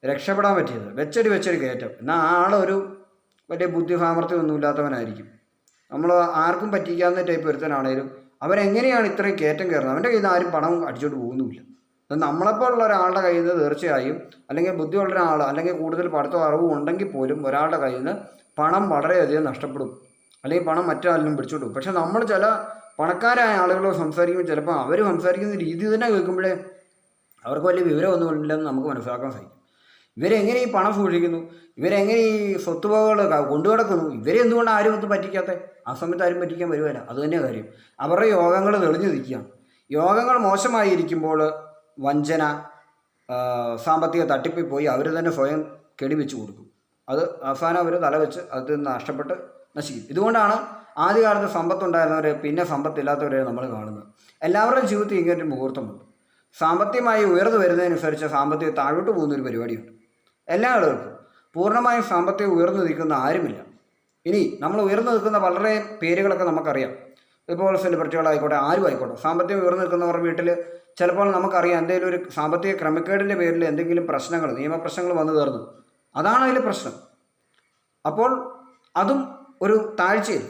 രക്ഷപ്പെടാൻ പറ്റിയത്? വെച്ചടി കയറ്റം. എന്നാൽ ആളൊരു വലിയ ബുദ്ധി സാമർഥ്യമൊന്നും ഇല്ലാത്തവനായിരിക്കും. നമ്മൾ ആർക്കും പറ്റിക്കാവുന്ന ടൈപ്പ് ഒരുത്തനാണേലും അവരെങ്ങനെയാണ് ഇത്രയും കയറ്റം കയറുന്നത്? അവൻ്റെ കയ്യിൽ നിന്ന് ആരും പണം അടിച്ചോണ്ട് പോകുന്നുമില്ല. നമ്മളെപ്പോലുള്ള ഒരാളുടെ കയ്യിൽ നിന്ന് തീർച്ചയായും, അല്ലെങ്കിൽ ബുദ്ധിയുള്ള ഒരാൾ, അല്ലെങ്കിൽ കൂടുതൽ പഠിത്തം അറിവും ഉണ്ടെങ്കിൽ പോലും ഒരാളുടെ കയ്യിൽ നിന്ന് പണം വളരെയധികം നഷ്ടപ്പെടും, അല്ലെങ്കിൽ പണം മറ്റാളിനും പിടിച്ചോട്ടു. പക്ഷെ നമ്മൾ ചില പണക്കാരായ ആളുകളോ സംസാരിക്കുമ്പോൾ ചിലപ്പോൾ അവർ സംസാരിക്കുന്ന രീതി തന്നെ കേൾക്കുമ്പോഴേ അവർക്ക് വലിയ വിവരമൊന്നുമില്ലെന്ന് നമുക്ക് മനസ്സിലാക്കാൻ സാധിക്കും. ഇവരെങ്ങനെ ഈ പണം സൂക്ഷിക്കുന്നു? ഇവരെങ്ങനെ ഈ സ്വത്തുവകകൾ കൊണ്ടുകിടക്കുന്നു? ഇവരെ എന്തുകൊണ്ട് ആരും ഒന്നും പറ്റിക്കാത്ത? ആ സമയത്ത് ആരും പറ്റിക്കാൻ വരുമല്ല. അതുതന്നെ കാര്യം. അവരുടെ യോഗങ്ങൾ തെളിഞ്ഞു നിൽക്കുകയാണ്. യോഗങ്ങൾ മോശമായിരിക്കുമ്പോൾ വഞ്ചന, സാമ്പത്തിക തട്ടിപ്പിൽ പോയി അവർ തന്നെ സ്വയം കെടിവെച്ച് കൊടുക്കും. അത് അവസാനം അവർ തലവെച്ച് അത് നഷ്ടപ്പെട്ട് നശിക്കും. ഇതുകൊണ്ടാണ് ആദ്യകാലത്ത് സമ്പത്തുണ്ടായിരുന്നവരെ പിന്നെ സമ്പത്തില്ലാത്തവരെ നമ്മൾ കാണുന്നത്. എല്ലാവരുടെയും ജീവിതത്തിൽ ഇങ്ങനൊരു മുഹൂർത്തമുണ്ട്. സാമ്പത്തികമായി ഉയർന്നു വരുന്നതിനനുസരിച്ച് സാമ്പത്തികം താഴോട്ട് പോകുന്നൊരു പരിപാടിയുണ്ട് എല്ലാ ആളുകൾക്കും. പൂർണ്ണമായും സാമ്പത്തികം ഉയർന്നു നിൽക്കുന്ന ആരുമില്ല. ഇനി നമ്മൾ ഉയർന്നു നിൽക്കുന്ന വളരെ പേരുകളൊക്കെ നമുക്കറിയാം. ഇപ്പോൾ സെലിബ്രിറ്റികളായിക്കോട്ടെ, ആരും ആയിക്കോട്ടെ, സാമ്പത്തികം ഉയർന്നു നിൽക്കുന്നവർ വീട്ടിൽ ചിലപ്പോൾ നമുക്കറിയാം എന്തെങ്കിലും ഒരു സാമ്പത്തിക ക്രമക്കേടിൻ്റെ പേരിൽ എന്തെങ്കിലും പ്രശ്നങ്ങൾ, നിയമപ്രശ്നങ്ങൾ വന്നു കയറുന്നു. അതാണ് അതിൽ പ്രശ്നം. അപ്പോൾ അതും ഒരു താഴ്ചയിൽ,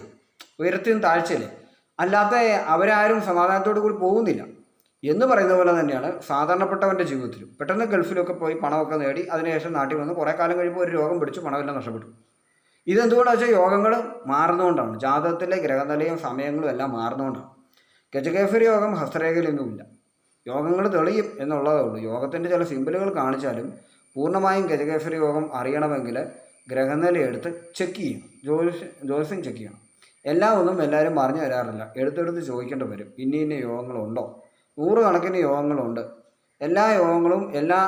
ഉയരത്തിനും താഴ്ചയില്ലേ. അല്ലാത്ത അവരാരും സമാധാനത്തോടു കൂടി പോകുന്നില്ല എന്ന് പറയുന്ന പോലെ തന്നെയാണ് സാധാരണപ്പെട്ടവൻ്റെ ജീവിതത്തിലും. പെട്ടെന്ന് ഗൾഫിലൊക്കെ പോയി പണമൊക്കെ നേടി അതിനുശേഷം നാട്ടിൽ വന്ന് കുറേ കാലം കഴിയുമ്പോൾ ഒരു രോഗം പിടിച്ച് പണമെല്ലാം നഷ്ടപ്പെട്ടു. ഇതെന്തുകൊണ്ടാണെന്ന് വെച്ചാൽ യോഗങ്ങൾ മാറുന്നതുകൊണ്ടാണ്. ജാതകത്തിലെ ഗ്രഹനിലയും സമയങ്ങളും എല്ലാം മാറുന്നതുകൊണ്ടാണ്. ഗജകേസരി യോഗം ഹസ്തരേഖയിലൊന്നുമില്ല. യോഗങ്ങൾ തെളിയും എന്നുള്ളതേ ഉള്ളൂ. യോഗത്തിൻ്റെ ചില സിമ്പിളുകൾ കാണിച്ചാലും പൂർണ്ണമായും ഗജകേസരി യോഗം അറിയണമെങ്കിൽ ഗ്രഹനില എടുത്ത് ചെക്ക് ചെയ്യണം. ജ്യോതിഷം ചെക്ക് ചെയ്യണം. എല്ലാം ഒന്നും എല്ലാവരും പറഞ്ഞു തരാറില്ല. എടുത്തെടുത്ത് ചോദിക്കേണ്ടി വരും. ഇന്ന യോഗങ്ങളുണ്ടോ? 100 കണക്കിന് യോഗങ്ങളുണ്ട്. എല്ലാ യോഗങ്ങളും എല്ലാ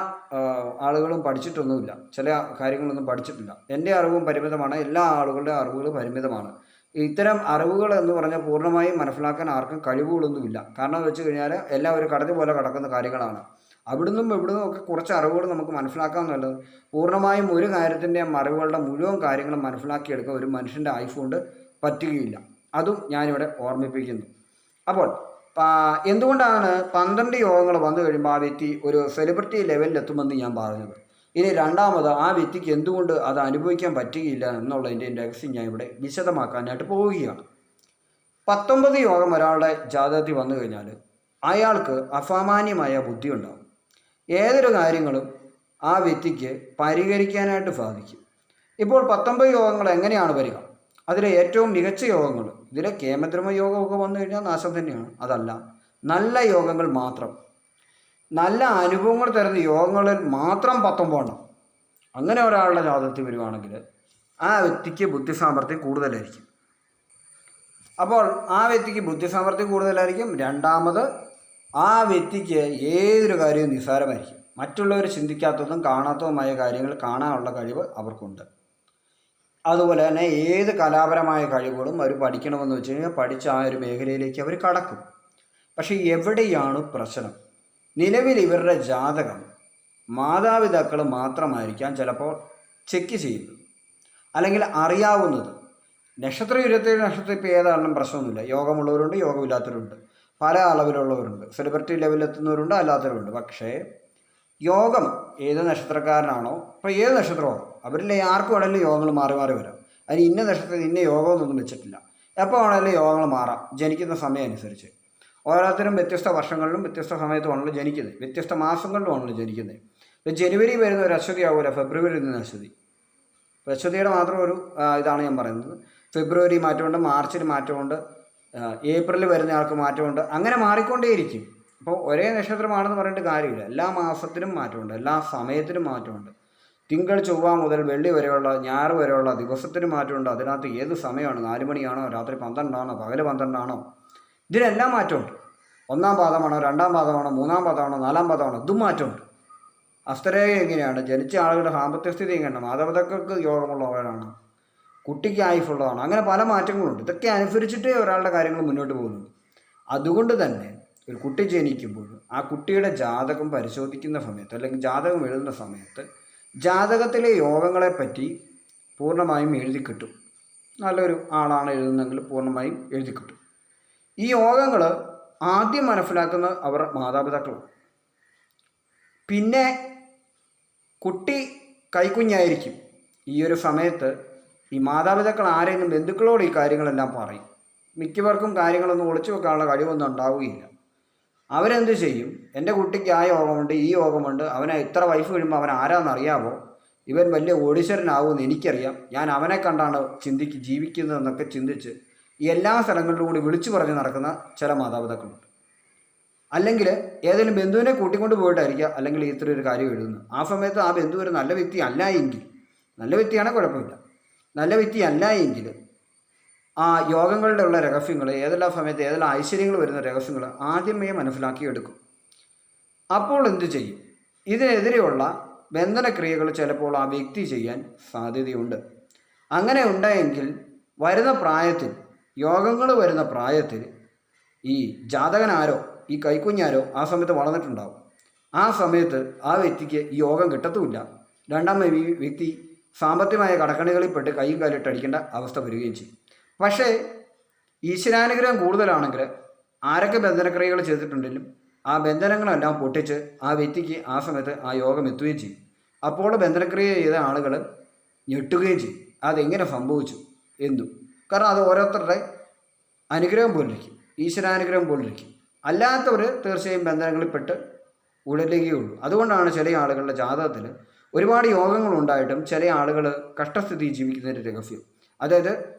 ആളുകളും പഠിച്ചിട്ടൊന്നുമില്ല. ചില കാര്യങ്ങളൊന്നും പഠിച്ചിട്ടില്ല. എൻ്റെ അറിവും പരിമിതമാണ്. എല്ലാ ആളുകളുടെ അറിവുകൾ പരിമിതമാണ്. ഇത്തരം അറിവുകൾ എന്ന് പറഞ്ഞാൽ പൂർണ്ണമായും മനസ്സിലാക്കാൻ ആർക്കും കഴിവുകളൊന്നുമില്ല. കാരണം എന്ന് വെച്ച് കഴിഞ്ഞാൽ എല്ലാം ഒരു കടത്തി പോലെ കിടക്കുന്ന കാര്യങ്ങളാണ്. അവിടുന്നും ഇവിടുന്നും ഒക്കെ കുറച്ച് അറിവുകൾ നമുക്ക് മനസ്സിലാക്കാമെന്നുള്ളത്. പൂർണ്ണമായും ഒരു കാര്യത്തിൻ്റെ അറിവുകളുടെ മുഴുവൻ കാര്യങ്ങളും മനസ്സിലാക്കിയെടുക്കാൻ ഒരു മനുഷ്യൻ്റെ ആയുസ് കൊണ്ട് പറ്റുകയില്ല. അതും ഞാനിവിടെ ഓർമ്മിപ്പിക്കുന്നു. അപ്പോൾ എന്തുകൊണ്ടാണ് 12 യോഗങ്ങൾ വന്നു കഴിയുമ്പോൾ ആ വ്യക്തി ഒരു സെലിബ്രിറ്റി ലെവലിലെത്തുമെന്ന് ഞാൻ പറഞ്ഞത്? ഇനി രണ്ടാമത് ആ വ്യക്തിക്ക് എന്തുകൊണ്ട് അത് അനുഭവിക്കാൻ പറ്റുകയില്ല എന്നുള്ളതിൻ്റെ രഹസ്യം ഞാൻ ഇവിടെ വിശദമാക്കാനായിട്ട് പോവുകയാണ്. 19 യോഗം ഒരാളുടെ ജാതകത്തിൽ വന്നു കഴിഞ്ഞാൽ അയാൾക്ക് അസാമാന്യമായ ബുദ്ധി ഉണ്ടാകും. ഏതൊരു കാര്യങ്ങളും ആ വ്യക്തിക്ക് പരിഹരിക്കാനായിട്ട് സാധിക്കും. ഇപ്പോൾ 19 യോഗങ്ങൾ എങ്ങനെയാണ് വരിക? അതിലെ ഏറ്റവും മികച്ച യോഗങ്ങൾ, ഇതിലെ കേമദ്രമ യോഗമൊക്കെ വന്നു കഴിഞ്ഞാൽ നാശം തന്നെയാണ്. അതല്ല, നല്ല യോഗങ്ങൾ മാത്രം, നല്ല അനുഭവങ്ങൾ തരുന്ന യോഗങ്ങളിൽ മാത്രം 19 എണ്ണം അങ്ങനെ ഒരാളുടെ ജാതകത്തിൽ വരുവാണെങ്കിൽ ആ വ്യക്തിക്ക് ബുദ്ധിസാമർഥ്യം കൂടുതലായിരിക്കും. അപ്പോൾ ആ വ്യക്തിക്ക് ബുദ്ധിസാമർഥ്യം കൂടുതലായിരിക്കും. രണ്ടാമത്, ആ വ്യക്തിക്ക് ഏതൊരു കാര്യവും നിസ്സാരമായിരിക്കും. മറ്റുള്ളവർ ചിന്തിക്കാത്തതും കാണാത്തതുമായ കാര്യങ്ങൾ കാണാനുള്ള കഴിവ് അവർക്കുണ്ട്. അതുപോലെ തന്നെ ഏത് കലാപരമായ കഴിവുകളും അവർ പഠിക്കണമെന്ന് വെച്ച് കഴിഞ്ഞാൽ പഠിച്ച ആ ഒരു മേഖലയിലേക്ക് അവർ കടക്കും. പക്ഷേ എവിടെയാണ് പ്രശ്നം? നിലവിൽ ഇവരുടെ ജാതകം മാതാപിതാക്കൾ മാത്രമായിരിക്കാം ചിലപ്പോൾ ചെക്ക് ചെയ്യുന്നത്, അല്ലെങ്കിൽ അറിയാവുന്നത്. നക്ഷത്രം 27 നക്ഷത്രം ഇപ്പോൾ ഏതാണെന്നും പ്രശ്നമൊന്നുമില്ല. യോഗമുള്ളവരുണ്ട്, യോഗമില്ലാത്തവരുണ്ട്, പല അളവിലുള്ളവരുണ്ട്, സെലിബ്രിറ്റി ലെവലിലെത്തുന്നവരുണ്ട്, അല്ലാത്തവരുണ്ട്. പക്ഷേ യോഗം ഏത് നക്ഷത്രക്കാരനാണോ, ഇപ്പോൾ ഏത് നക്ഷത്രമാണോ അവരിലെ ആർക്കും വേണമെങ്കിലും യോഗങ്ങൾ മാറി മാറി വരാം. അതിന് ഇന്ന നക്ഷത്രത്തിൽ ഇന്ന യോഗമൊന്നും വെച്ചിട്ടില്ല. എപ്പോൾ വേണമെങ്കിലും യോഗങ്ങൾ മാറാം, ജനിക്കുന്ന സമയം അനുസരിച്ച്. ഓരോരുത്തരും വ്യത്യസ്ത വർഷങ്ങളിലും വ്യത്യസ്ത സമയത്തുമാണല്ലോ ജനിക്കുന്നത്, വ്യത്യസ്ത മാസങ്ങളിലുമാണല്ലോ ജനിക്കുന്നത്. ഇപ്പോൾ ജനുവരി വരുന്ന ഒരു അശ്വതി ആവില്ല, ഫെബ്രുവരി വരുന്ന അശ്വതി. ഇപ്പോൾ അശ്വതിയുടെ മാത്രം ഒരു ഇതാണ് ഞാൻ പറയുന്നത്. ഫെബ്രുവരി മാറ്റമുണ്ട്, മാർച്ചിൽ മാറ്റമുണ്ട്, ഏപ്രിലിൽ വരുന്ന ആൾക്ക് മാറ്റമുണ്ട്. അങ്ങനെ മാറിക്കൊണ്ടേയിരിക്കും. അപ്പോൾ ഒരേ നക്ഷത്രമാണെന്ന് പറഞ്ഞിട്ട് കാര്യമില്ല. എല്ലാ മാസത്തിനും മാറ്റമുണ്ട്, എല്ലാ സമയത്തിനും മാറ്റമുണ്ട്. തിങ്കൾ ചൊവ്വ മുതൽ വെള്ളി വരെയുള്ള, ഞായർ വരെയുള്ള ദിവസത്തിന് മാറ്റമുണ്ട്. അതിനകത്ത് ഏത് സമയമാണ്, 4 മണിയാണോ, രാത്രി 12 ആണോ, പകൽ 12 ആണോ, ഇതിനെല്ലാം മാറ്റമുണ്ട്. 1-ാം പാദമാണോ, 2-ാം പാദമാണോ, 3-ാം പാദമാണോ, 4-ാം പാദമാണോ, ഇതും മാറ്റമുണ്ട്. ഹസ്തരേഖ എങ്ങനെയാണ്, ജനിച്ച ആളുകളുടെ സാമ്പത്തിക സ്ഥിതി എങ്ങനെയാണ്, മാതാപിതാക്കൾക്ക് യോഗമുള്ളവരാണ്, കുട്ടിക്ക് ആയുസുള്ളതാണ്, അങ്ങനെ പല മാറ്റങ്ങളുണ്ട്. ഇതൊക്കെ അനുസരിച്ചിട്ടേ ഒരാളുടെ കാര്യങ്ങൾ മുന്നോട്ട് പോകുന്നുള്ളൂ. അതുകൊണ്ട് തന്നെ ഒരു കുട്ടി ജനിക്കുമ്പോൾ ആ കുട്ടിയുടെ ജാതകം പരിശോധിക്കുന്ന സമയത്ത് അല്ലെങ്കിൽ ജാതകം എഴുതുന്ന സമയത്ത് ജാതകത്തിലെ യോഗങ്ങളെപ്പറ്റി പൂർണ്ണമായും എഴുതി കിട്ടും. നല്ലൊരു ആളാണ് എഴുതുന്നതെങ്കിൽ പൂർണ്ണമായും എഴുതി കിട്ടും. ഈ യോഗങ്ങൾ ആദ്യം മനസ്സിലാക്കുന്ന അവർ മാതാപിതാക്കളാണ്. പിന്നെ കുട്ടി കൈക്കുഞ്ഞായിരിക്കും. ഈ ഒരു സമയത്ത് ഈ മാതാപിതാക്കൾ ആരെങ്കിലും ബന്ധുക്കളോട് ഈ കാര്യങ്ങളെല്ലാം പറയും. മിക്കവർക്കും കാര്യങ്ങളൊന്നും ഒളിച്ചു വെക്കാനുള്ള കഴിവൊന്നും ഉണ്ടാവുകയില്ല. അവരെന്ത് ചെയ്യും, എൻ്റെ കുട്ടിക്ക് ആ യോഗമുണ്ട്, ഈ യോഗമുണ്ട്, അവനെ ഇത്ര വയസ്സ് കഴിയുമ്പോൾ അവൻ ആരാന്നറിയാമോ, ഇവൻ വലിയ ഓഡിഷനാകുമെന്ന് എനിക്കറിയാം, ഞാൻ അവനെ കണ്ടാണ് ജീവിക്കുന്നതെന്നൊക്കെ ചിന്തിച്ച് എല്ലാ സ്ഥലങ്ങളിലും കൂടി വിളിച്ചു പറഞ്ഞ് നടക്കുന്ന ചില മാതാപിതാക്കളുണ്ട്. അല്ലെങ്കിൽ ഏതെങ്കിലും ബന്ധുവിനെ കൂട്ടിക്കൊണ്ട് പോയിട്ടായിരിക്കുക അല്ലെങ്കിൽ ഇത്ര ഒരു കാര്യം എഴുതുന്നത്. ആ സമയത്ത് ആ ബന്ധു ഒരു നല്ല വ്യക്തി അല്ല എങ്കിൽ, നല്ല വ്യക്തിയാണെങ്കിൽ കുഴപ്പമില്ല, നല്ല വ്യക്തി അല്ല എങ്കിൽ ആ യോഗങ്ങളുടെ ഉള്ള രഹസ്യങ്ങൾ, ഏതെല്ലാം സമയത്ത് ഏതെല്ലാം ഐശ്വര്യങ്ങൾ വരുന്ന രഹസ്യങ്ങൾ ആദ്യമേ മനസ്സിലാക്കിയെടുക്കും. അപ്പോൾ എന്തു ചെയ്യും, ഇതിനെതിരെയുള്ള ബന്ധനക്രിയകൾ ചിലപ്പോൾ ആ വ്യക്തി ചെയ്യാൻ സാധ്യതയുണ്ട്. അങ്ങനെ ഉണ്ടായെങ്കിൽ വരുന്ന പ്രായത്തിൽ, യോഗങ്ങൾ വരുന്ന പ്രായത്തിൽ ഈ ജാതകനാരോ ഈ കൈക്കുഞ്ഞാരോ ആ സമയത്ത് വളർന്നിട്ടുണ്ടാവും. ആ സമയത്ത് ആ വ്യക്തിക്ക് ഈ യോഗം കിട്ടത്തുമില്ല. രണ്ടാമത് ഈ വ്യക്തി സാമ്പത്തികമായ കടക്കണികളിൽപ്പെട്ട് കൈയും കാലിട്ട് അടിക്കേണ്ട അവസ്ഥ വരികയും ചെയ്യും. പക്ഷേ ഈശ്വരാനുഗ്രഹം കൂടുതലാണെങ്കിൽ ആരൊക്കെ ബന്ധനക്രിയകൾ ചെയ്തിട്ടുണ്ടെങ്കിലും ആ ബന്ധനങ്ങളെല്ലാം പൊട്ടിച്ച് ആ വ്യക്തിക്ക് ആ സമയത്ത് ആ യോഗം എത്തുകയും ചെയ്യും. അപ്പോൾ ബന്ധനക്രിയ ചെയ്ത ആളുകൾ ഞെട്ടുകയും ചെയ്യും, അതെങ്ങനെ സംഭവിച്ചു എന്തു. കാരണം അത് ഓരോരുത്തരുടെ അനുഗ്രഹം പോലിരിക്കും, ഈശ്വരാനുഗ്രഹം പോലിരിക്കും. അല്ലാത്തവർ തീർച്ചയായും ബന്ധനങ്ങളിൽപ്പെട്ട് ഉടലുകയുള്ളൂ. അതുകൊണ്ടാണ് ചില ആളുകളുടെ ജാതകത്തിൽ ഒരുപാട് യോഗങ്ങളുണ്ടായിട്ടും ചില ആളുകൾ കഷ്ടസ്ഥിതി ജീവിക്കുന്നതിൻ്റെ രഹസ്യം. അതായത്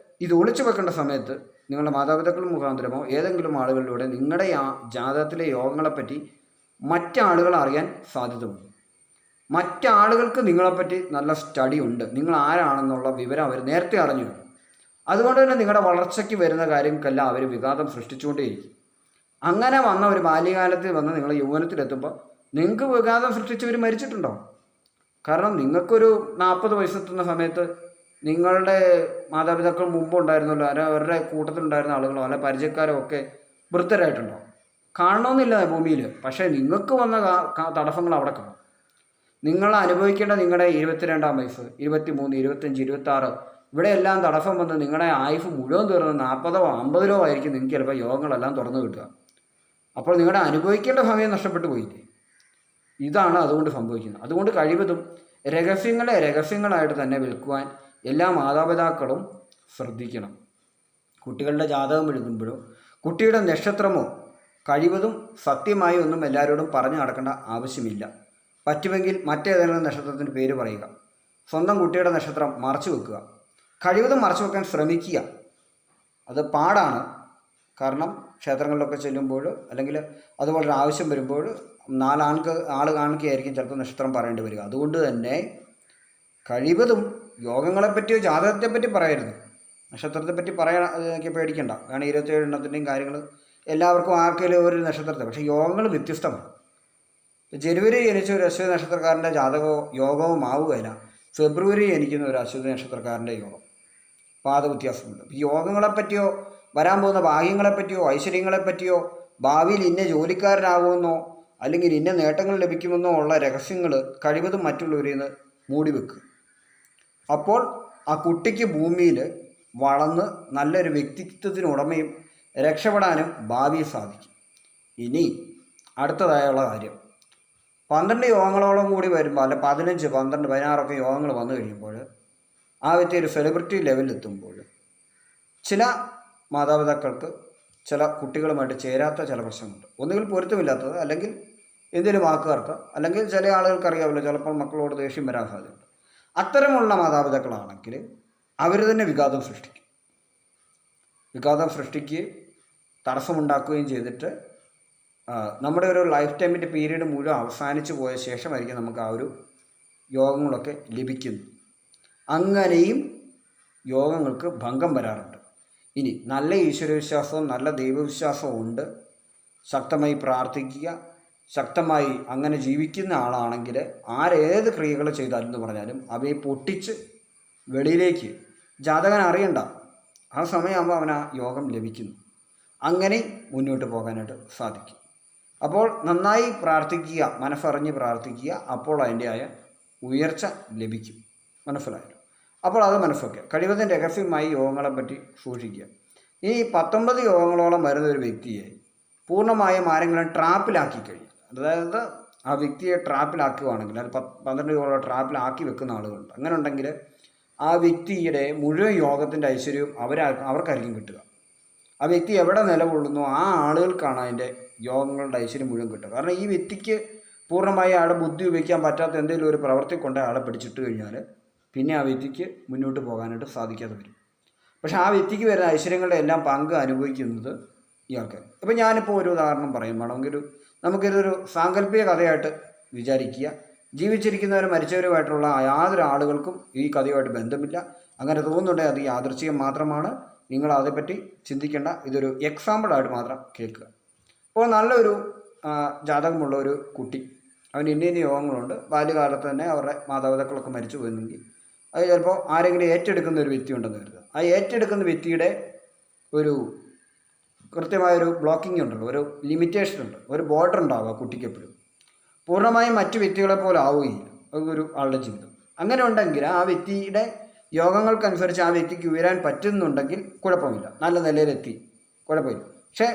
ഇത് ഒളിച്ചു വെക്കേണ്ട സമയത്ത് നിങ്ങളുടെ മാതാപിതാക്കൾ മുഖാന്തരമോ ഏതെങ്കിലും ആളുകളിലൂടെ നിങ്ങളുടെ ആ ജാതകത്തിലെ യോഗങ്ങളെപ്പറ്റി മറ്റാളുകൾ അറിയാൻ സാധ്യതയുണ്ട്. മറ്റാളുകൾക്ക് നിങ്ങളെപ്പറ്റി നല്ല സ്റ്റഡി ഉണ്ട്, നിങ്ങൾ ആരാണെന്നുള്ള വിവരം അവർ നേരത്തെ അറിഞ്ഞു. അതുകൊണ്ട് തന്നെ നിങ്ങളുടെ വളർച്ചയ്ക്ക് വരുന്ന കാര്യങ്ങൾക്കെല്ലാം അവർ വിഘാതം സൃഷ്ടിച്ചുകൊണ്ടേയിരിക്കും. അങ്ങനെ വന്ന ഒരു ബാല്യകാലത്തിൽ വന്ന് നിങ്ങൾ യൗവനത്തിലെത്തുമ്പോൾ നിങ്ങൾക്ക് വിഘാതം സൃഷ്ടിച്ചവർ മരിച്ചിട്ടുണ്ടോ? കാരണം നിങ്ങൾക്കൊരു 40 വയസ്സെത്തുന്ന സമയത്ത് നിങ്ങളുടെ മാതാപിതാക്കൾ മുമ്പ് ഉണ്ടായിരുന്നല്ലോ, അല്ല അവരുടെ കൂട്ടത്തിലുണ്ടായിരുന്ന ആളുകളോ അല്ല പരിചയക്കാരോ ഒക്കെ വൃദ്ധരായിട്ടുണ്ടോ? കാണണമെന്നില്ല ഭൂമിയിൽ. പക്ഷേ നിങ്ങൾക്ക് വന്ന തടസ്സങ്ങൾ അവിടെ കാണും. നിങ്ങൾ അനുഭവിക്കേണ്ട നിങ്ങളുടെ 22-ാം വയസ്സ്, 23, 25, 26 ഇവിടെയെല്ലാം തടസ്സം വന്ന് നിങ്ങളുടെ ആയുസ് മുഴുവൻ തീർന്ന് 40-ഓ 50-ഓ ആയിരിക്കും നിങ്ങൾക്ക് ചിലപ്പോൾ യോഗങ്ങളെല്ലാം തുറന്നു കിട്ടുക. അപ്പോൾ നിങ്ങളുടെ അനുഭവിക്കേണ്ട സമയം നഷ്ടപ്പെട്ടു പോയില്ലേ? ഇതാണ് അതുകൊണ്ട് സംഭവിക്കുന്നത്. അതുകൊണ്ട് കഴിവതും രഹസ്യങ്ങളെ രഹസ്യങ്ങളായിട്ട് തന്നെ വിൽക്കുവാൻ എല്ലാ മാതാപിതാക്കളും ശ്രദ്ധിക്കണം. കുട്ടികളുടെ ജാതകം എഴുതുമ്പോഴോ കുട്ടിയുടെ നക്ഷത്രമോ കഴിവതും സത്യമായി ഒന്നും എല്ലാവരോടും പറഞ്ഞു നടക്കേണ്ട ആവശ്യമില്ല. പറ്റുമെങ്കിൽ മറ്റേതെങ്കിലും നക്ഷത്രത്തിൻ്റെ പേര് പറയുക. സ്വന്തം കുട്ടിയുടെ നക്ഷത്രം മറച്ചു വെക്കുക. കഴിവതും മറച്ചു വെക്കാൻ ശ്രമിക്കുക. അത് പാടാണ്. കാരണം ക്ഷേത്രങ്ങളിലൊക്കെ ചെല്ലുമ്പോൾ അല്ലെങ്കിൽ അതുപോലൊരു ആവശ്യം വരുമ്പോൾ ആൾ കാണിക്കുകയായിരിക്കും ചിലപ്പോൾ നക്ഷത്രം പറയേണ്ടി വരിക. അതുകൊണ്ട് തന്നെ കഴിവതും യോഗങ്ങളെപ്പറ്റിയോ ജാതകത്തെപ്പറ്റി പറയരുത്. നക്ഷത്രത്തെപ്പറ്റി പറയാൻ പേടിക്കണ്ട. കാരണം 27 എണ്ണത്തിൻ്റെയും കാര്യങ്ങൾ എല്ലാവർക്കും ആർക്കെങ്കിലും ഒരു നക്ഷത്രത്തെ. പക്ഷേ യോഗങ്ങൾ വ്യത്യസ്തമാണ്. ജനുവരി ജനിച്ച ഒരു അശ്വതി നക്ഷത്രക്കാരൻ്റെ ജാതകമോ യോഗവും ആവുകയില്ല ഫെബ്രുവരി ജനിക്കുന്ന ഒരു അശ്വതി നക്ഷത്രക്കാരൻ്റെ യോഗം. പാദവ്യത്യാസമുണ്ട്. ഈ യോഗങ്ങളെപ്പറ്റിയോ വരാൻ പോകുന്ന ഭാഗ്യങ്ങളെപ്പറ്റിയോ ഐശ്വര്യങ്ങളെപ്പറ്റിയോ ഭാവിയിൽ ഇന്ന ജോലിക്കാരനാകുമെന്നോ അല്ലെങ്കിൽ ഇന്ന നേട്ടങ്ങൾ ലഭിക്കുമെന്നോ ഉള്ള രഹസ്യങ്ങൾ കഴിവതും മറ്റുള്ളവരിൽ നിന്ന് മൂടി വെക്കുക. അപ്പോൾ ആ കുട്ടിക്ക് ഭൂമിയിൽ വളർന്ന് നല്ലൊരു വ്യക്തിത്വത്തിനുടമയും രക്ഷപ്പെടാനും ഭാവിയിൽ സാധിക്കും. ഇനി അടുത്തതായുള്ള കാര്യം, 12 യോഗങ്ങളോളം കൂടി വരുമ്പോൾ അല്ല 15, 12, 16 യോഗങ്ങൾ വന്നു കഴിയുമ്പോൾ ആ വ്യക്തി ഒരു സെലിബ്രിറ്റി ലെവലിലെത്തുമ്പോൾ ചില മാതാപിതാക്കൾക്ക് ചില കുട്ടികളുമായിട്ട് ചേരാത്ത ചില പ്രശ്നങ്ങളുണ്ട്. ഒന്നുകിൽ പൊരുത്തമില്ലാത്തത്, അല്ലെങ്കിൽ എന്തെങ്കിലും വാക്കുകൾക്ക്, അല്ലെങ്കിൽ ചില ആളുകൾക്ക് അറിയാമല്ലോ ചിലപ്പോൾ മക്കളോട് ദേഷ്യം വരാൻ സാധ്യതയുണ്ട്. അത്തരമുള്ള മാതാപിതാക്കളാണെങ്കിൽ അവർ തന്നെ വിഘാതം സൃഷ്ടിക്കുകയും തടസ്സമുണ്ടാക്കുകയും ചെയ്തിട്ട് നമ്മുടെ ഒരു ലൈഫ് ടൈമിൻ്റെ പീരീഡ് മുഴുവൻ അവസാനിച്ചു പോയ ശേഷമായിരിക്കും നമുക്ക് ആ ഒരു യോഗങ്ങളൊക്കെ ലഭിക്കുന്നത്. അങ്ങനെയും യോഗങ്ങൾക്ക് ഭംഗം വരാറുണ്ട്. ഇനി നല്ല ഈശ്വരവിശ്വാസവും നല്ല ദൈവവിശ്വാസവും ഉണ്ട്, ശക്തമായി പ്രാർത്ഥിക്കുക, ശക്തമായി അങ്ങനെ ജീവിക്കുന്ന ആളാണെങ്കിൽ ആരേത് ക്രിയകൾ ചെയ്താലും എന്ന് പറഞ്ഞാലും അവയെ പൊട്ടിച്ച് വെളിയിലേക്ക് ജാതകൻ അറിയണ്ട, ആ സമയമാകുമ്പോൾ അവന് ആ യോഗം ലഭിക്കുന്നു. അങ്ങനെ മുന്നോട്ട് പോകാനായിട്ട് സാധിക്കും. അപ്പോൾ നന്നായി പ്രാർത്ഥിക്കുക, മനസ്സറിഞ്ഞ് പ്രാർത്ഥിക്കുക, അപ്പോൾ അതിൻ്റെ ആയ ഉയർച്ച ലഭിക്കും. മനസ്സിലായല്ലോ? അപ്പോൾ അത് മനസ്സിലാക്കുക. കഴിവതും രഹസ്യമായി യോഗങ്ങളെപ്പറ്റി സൂക്ഷിക്കുക. ഈ 19 യോഗങ്ങളോളം വരുന്ന ഒരു വ്യക്തിയെ പൂർണ്ണമായും ആരെങ്കിലും ട്രാപ്പിലാക്കി കഴിയും, അതായത് ആ വ്യക്തിയെ ട്രാപ്പിലാക്കുകയാണെങ്കിൽ, അത് 12 യോഗങ്ങളോളം ട്രാപ്പിലാക്കി വെക്കുന്ന ആളുകളുണ്ട്. അങ്ങനെ ഉണ്ടെങ്കിൽ ആ വ്യക്തിയുടെ മുഴുവൻ യോഗത്തിൻ്റെ ഐശ്വര്യവും അവർക്കായിരിക്കും കിട്ടുക. ആ വ്യക്തി എവിടെ നിലകൊള്ളുന്നു ആ ആളുകൾക്കാണ് അതിൻ്റെ യോഗങ്ങളുടെ ഐശ്വര്യം മുഴുവൻ കിട്ടുക. കാരണം ഈ വ്യക്തിക്ക് പൂർണ്ണമായി അയാളുടെ ബുദ്ധി ഉപയോഗിക്കാൻ പറ്റാത്ത എന്തെങ്കിലും ഒരു പ്രവൃത്തി കൊണ്ട് അയാളെ പിടിച്ചിട്ട് കഴിഞ്ഞാൽ പിന്നെ ആ വ്യക്തിക്ക് മുന്നോട്ട് പോകാനായിട്ട് സാധിക്കാതെ വരും. പക്ഷെ ആ വ്യക്തിക്ക് വരുന്ന ഐശ്വര്യങ്ങളുടെ എല്ലാം പങ്ക് അനുഭവിക്കുന്നത് ഇയാൾക്ക്. ഇപ്പം ഞാനിപ്പോൾ ഒരു ഉദാഹരണം പറയും, വേണമെങ്കിൽ നമുക്കിതൊരു സാങ്കല്പിക കഥയായിട്ട് വിചാരിക്കുക. ജീവിച്ചിരിക്കുന്നവരും മരിച്ചവരുമായിട്ടുള്ള യാതൊരു ആളുകൾക്കും ഈ കഥയുമായിട്ട് ബന്ധമില്ല. അങ്ങനെ തോന്നുന്നുണ്ടെങ്കിൽ അത് യാദൃച്ഛികം മാത്രമാണ്. നിങ്ങൾ അതേപ്പറ്റി ചിന്തിക്കേണ്ട. ഇതൊരു എക്സാമ്പിളായിട്ട് മാത്രം കേൾക്കുക. അപ്പോൾ നല്ലൊരു ജാതകമുള്ള ഒരു കുട്ടി, അവന് ഇന്ന യോഗങ്ങളുണ്ട്. ബാല്യകാലത്ത് തന്നെ അവരുടെ മാതാപിതാക്കളൊക്കെ മരിച്ചു പോയിരുന്നെങ്കിൽ അത് ചിലപ്പോൾ ആരെങ്കിലും ഏറ്റെടുക്കുന്ന ഒരു വ്യക്തി ഉണ്ടെന്ന് കരുതുക. ആ ഏറ്റെടുക്കുന്ന വ്യക്തിയുടെ ഒരു കൃത്യമായൊരു ബ്ലോക്കിംഗ് ഉണ്ടല്ലോ, ഒരു ലിമിറ്റേഷൻ ഉണ്ട്, ഒരു ബോർഡർ ഉണ്ടാവുക കുട്ടിക്ക് എപ്പോഴും. പൂർണ്ണമായും മറ്റു വ്യക്തികളെ പോലെ ആവുകയില്ല ഒരു ആളുടെ ജീവിതം. അങ്ങനെ ഉണ്ടെങ്കിൽ ആ വ്യക്തിയുടെ യോഗങ്ങൾക്കനുസരിച്ച് ആ വ്യക്തിക്ക് ഉയരാൻ പറ്റുന്നുണ്ടെങ്കിൽ കുഴപ്പമില്ല, നല്ല നിലയിലെത്തി, കുഴപ്പമില്ല. പക്ഷേ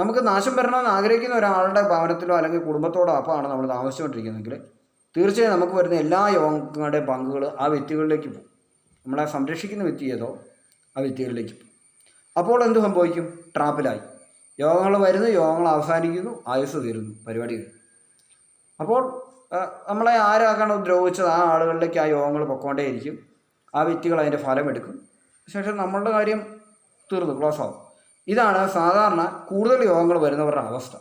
നമുക്ക് നാശം വരണമെന്ന് ആഗ്രഹിക്കുന്ന ഒരാളുടെ ഭവനത്തിലോ അല്ലെങ്കിൽ കുടുംബത്തോടോ അപ്പമാണ് നമ്മൾ താമസിച്ചുകൊണ്ടിരിക്കുന്നതെങ്കിൽ തീർച്ചയായും നമുക്ക് വരുന്ന എല്ലാ യോഗങ്ങളുടെയും പങ്കുകൾ ആ വ്യക്തികളിലേക്ക് പോകും. നമ്മളെ സംരക്ഷിക്കുന്ന വ്യക്തി ഏതോ ആ വ്യക്തികളിലേക്ക് പോകും. അപ്പോൾ എന്ത് സംഭവിക്കും? ട്രാപ്പിലായി. യോഗങ്ങൾ വരുന്നു, യോഗങ്ങൾ അവസാനിക്കുന്നു, ആയുസ് തീരുന്നു, പരിപാടി കഴിഞ്ഞു. അപ്പോൾ നമ്മളെ ആരാക്കാണോ ദ്രോഹിച്ചത് ആ ആളുകളിലേക്ക് ആ യോഗങ്ങൾ പൊക്കോണ്ടേയിരിക്കും. ആ വ്യക്തികൾ അതിൻ്റെ ഫലമെടുക്കും. ശേഷം നമ്മളുടെ കാര്യം തീർന്നു, ക്ലോസ് ആവും. ഇതാണ് സാധാരണ കൂടുതൽ യോഗങ്ങൾ വരുന്നവരുടെ അവസ്ഥ.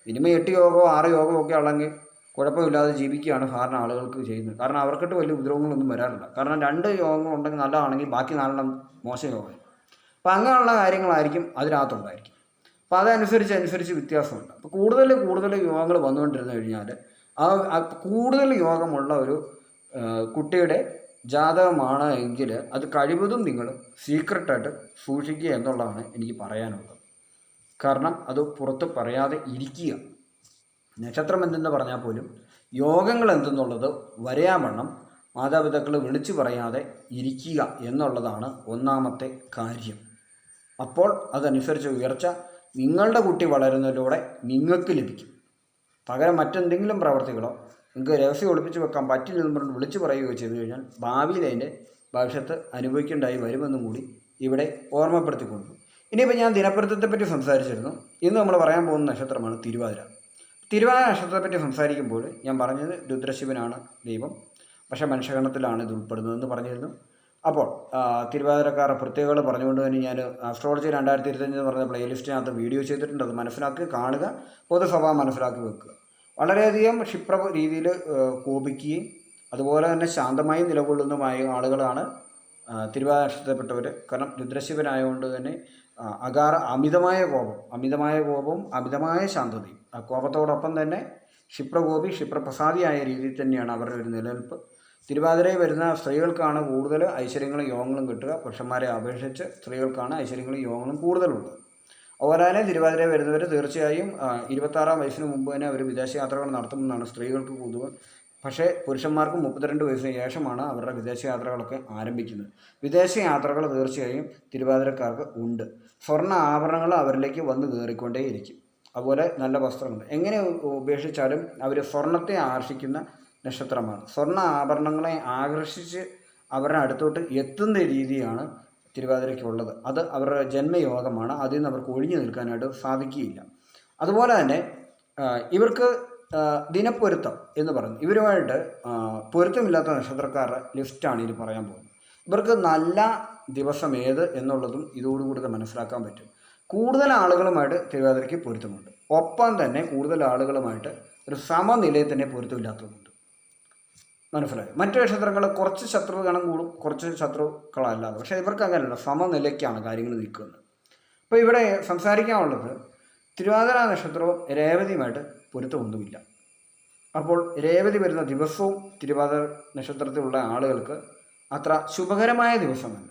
മിനിമം 8 യോഗമോ 6 യോഗമോ ഒക്കെ ആണെങ്കിൽ കുഴപ്പമില്ലാതെ ജീവിക്കുകയാണ് സാധാരണ ആളുകൾക്ക് ചെയ്യുന്നത്. കാരണം അവർക്കിട്ട് വലിയ ഉപദ്രവങ്ങളൊന്നും വരാറില്ല. കാരണം 2 യോഗങ്ങളുണ്ടെങ്കിൽ നല്ലതാണെങ്കിൽ ബാക്കി 4 മോശം യോഗം. അപ്പോൾ അങ്ങനെയുള്ള കാര്യങ്ങളായിരിക്കും അതിനകത്തുണ്ടായിരിക്കും. അപ്പോൾ അതനുസരിച്ച് വ്യത്യാസമുണ്ട്. അപ്പോൾ കൂടുതൽ യോഗങ്ങൾ വന്നുകൊണ്ടിരുന്നു കഴിഞ്ഞാൽ ആ കൂടുതൽ യോഗമുള്ള ഒരു കുട്ടിയുടെ ജാതകമാണ് എങ്കിൽ അത് കഴിവതും നിങ്ങൾ സീക്രട്ടായിട്ട് സൂക്ഷിക്കുക എന്നുള്ളതാണ് എനിക്ക് പറയാനുള്ളത്. കാരണം അത് പുറത്ത് പറയാതെ ഇരിക്കുക. നക്ഷത്രം എന്തെന്ന് പറഞ്ഞാൽ പോലും യോഗങ്ങൾ എന്തെന്നുള്ളത് വരയാവണ്ണം മാതാപിതാക്കൾ വിളിച്ചു പറയാതെ ഇരിക്കുക എന്നുള്ളതാണ് ഒന്നാമത്തെ കാര്യം. അപ്പോൾ അതനുസരിച്ച് ഉയർച്ച നിങ്ങളുടെ കുട്ടി വളരുന്നതിലൂടെ നിങ്ങൾക്ക് ലഭിക്കും. പകരം മറ്റെന്തെങ്കിലും പ്രവർത്തികളോ നിങ്ങൾക്ക് രഹസ്യം ഒളിപ്പിച്ച് വെക്കാൻ പറ്റില്ലെന്ന് പറഞ്ഞ് വിളിച്ചു പറയുകയോ ചെയ്തു കഴിഞ്ഞാൽ ഭാവിയിൽ അതിൻ്റെ ഭവിഷ്യത്ത് അനുഭവിക്കേണ്ടായി വരുമെന്നും കൂടി ഇവിടെ ഓർമ്മപ്പെടുത്തിക്കൊണ്ടു. ഇനിയിപ്പോൾ ഞാൻ ദിനപ്പെടുത്തത്തെപ്പറ്റി സംസാരിച്ചിരുന്നു. ഇന്ന് നമ്മൾ പറയാൻ പോകുന്ന നക്ഷത്രമാണ് തിരുവാതിര. തിരുവാതിര നക്ഷത്രത്തെപ്പറ്റി സംസാരിക്കുമ്പോൾ ഞാൻ പറഞ്ഞത് രുദ്രശിവനാണ് ദൈവം, പക്ഷേ മനുഷ്യഗണത്തിലാണ് ഇത് ഉൾപ്പെടുന്നതെന്ന് പറഞ്ഞിരുന്നു. അപ്പോൾ തിരുവാതിരക്കാരുടെ പ്രത്യേകതകൾ പറഞ്ഞുകൊണ്ട് തന്നെ ഞാൻ ആസ്ട്രോളജി 2025 എന്ന് പറഞ്ഞ പ്ലേലിസ്റ്റിനകത്ത് വീഡിയോ ചെയ്തിട്ടുണ്ട്. അത് മനസ്സിലാക്കി കാണുക, പൊതുസഭ മനസ്സിലാക്കി വെക്കുക. വളരെയധികം ക്ഷിപ്ര രീതിയിൽ കോപിക്കുകയും അതുപോലെ തന്നെ ശാന്തമായി നിലകൊള്ളുന്നതുമായ ആളുകളാണ് തിരുവാതിര നക്ഷത്രത്തിൽപ്പെട്ടവർ. കാരണം രുദ്രശിവനായതുകൊണ്ട് തന്നെ അമിതമായ കോപവും അമിതമായ ശാന്തതയും, ആ കോപത്തോടൊപ്പം തന്നെ ക്ഷിപ്രകോപി ക്ഷിപ്രപ്രസാദിയായ രീതിയിൽ തന്നെയാണ് അവരുടെ ഒരു നിലനിൽപ്പ്. തിരുവാതിരയിൽ വരുന്ന സ്ത്രീകൾക്കാണ് കൂടുതൽ ഐശ്വര്യങ്ങളും യോഗങ്ങളും കിട്ടുക. പുരുഷന്മാരെ അപേക്ഷിച്ച് സ്ത്രീകൾക്കാണ് ഐശ്വര്യങ്ങളും യോഗങ്ങളും കൂടുതലുള്ളത്. അതുപോലെ തന്നെ തിരുവാതിരയിൽ വരുന്നവർ തീർച്ചയായും 26-ാം വയസ്സിന് മുമ്പ് തന്നെ അവർ വിദേശയാത്രകൾ നടത്തുമെന്നാണ് സ്ത്രീകൾക്ക് കൂടുതൽ. പക്ഷേ പുരുഷന്മാർക്ക് 32 വയസ്സിന് ശേഷമാണ് അവരുടെ വിദേശയാത്രകളൊക്കെ ആരംഭിക്കുന്നത്. വിദേശയാത്രകൾ തീർച്ചയായും തിരുവാതിരക്കാർക്ക് ഉണ്ട്. സ്വർണ്ണ ആഭരണങ്ങൾ അവരിലേക്ക് വന്ന് കയറിക്കൊണ്ടേയിരിക്കും. അതുപോലെ നല്ല വസ്ത്രങ്ങൾ എങ്ങനെ ഉപേക്ഷിച്ചാലും അവർ സ്വർണത്തെ ആകർഷിക്കുന്ന നക്ഷത്രമാണ്. സ്വർണ്ണ ആഭരണങ്ങളെ ആകർഷിച്ച് അവരുടെ അടുത്തോട്ട് എത്തുന്ന രീതിയാണ് തിരുവാതിരയ്ക്കുള്ളത്. അത് അവരുടെ ജന്മയോഗമാണ്. അതിൽ നിന്ന് അവർക്ക് ഒഴിഞ്ഞു നിൽക്കാനായിട്ട് സാധിക്കുകയില്ല. അതുപോലെ തന്നെ ഇവർക്ക് ദിനപ്പൊരുത്തം എന്ന് പറഞ്ഞു, ഇവരുമായിട്ട് പൊരുത്തമില്ലാത്ത നക്ഷത്രക്കാരുടെ ലിസ്റ്റാണ് ഇത് പറയാൻ പോകുന്നത്. ഇവർക്ക് നല്ല ദിവസം ഏത് എന്നുള്ളതും ഇതോടുകൂടി മനസ്സിലാക്കാൻ പറ്റും. കൂടുതൽ ആളുകളുമായിട്ട് തിരുവാതിരയ്ക്ക് പൊരുത്തമുണ്ട്. ഒപ്പം തന്നെ കൂടുതൽ ആളുകളുമായിട്ട് ഒരു സമനിലയിൽ തന്നെ പൊരുത്തമില്ലാത്തതുണ്ട്. മനസ്സിലായി? മറ്റു നക്ഷത്രങ്ങൾ കുറച്ച് ശത്രു ഗണം കൂടും, കുറച്ച് ശത്രുക്കളല്ലാതെ. പക്ഷേ ഇവർക്ക് അങ്ങനെയല്ല, സമനിലയ്ക്കാണ് കാര്യങ്ങൾ നിൽക്കുന്നത്. അപ്പോൾ ഇവിടെ സംസാരിക്കാനുള്ളത് തിരുവാതിര നക്ഷത്രവും രേവതിയുമായിട്ട് പൊരുത്തമൊന്നുമില്ല. അപ്പോൾ രേവതി വരുന്ന ദിവസവും തിരുവാതിര നക്ഷത്രത്തിലുള്ള ആളുകൾക്ക് അത്ര ശുഭകരമായ ദിവസമല്ല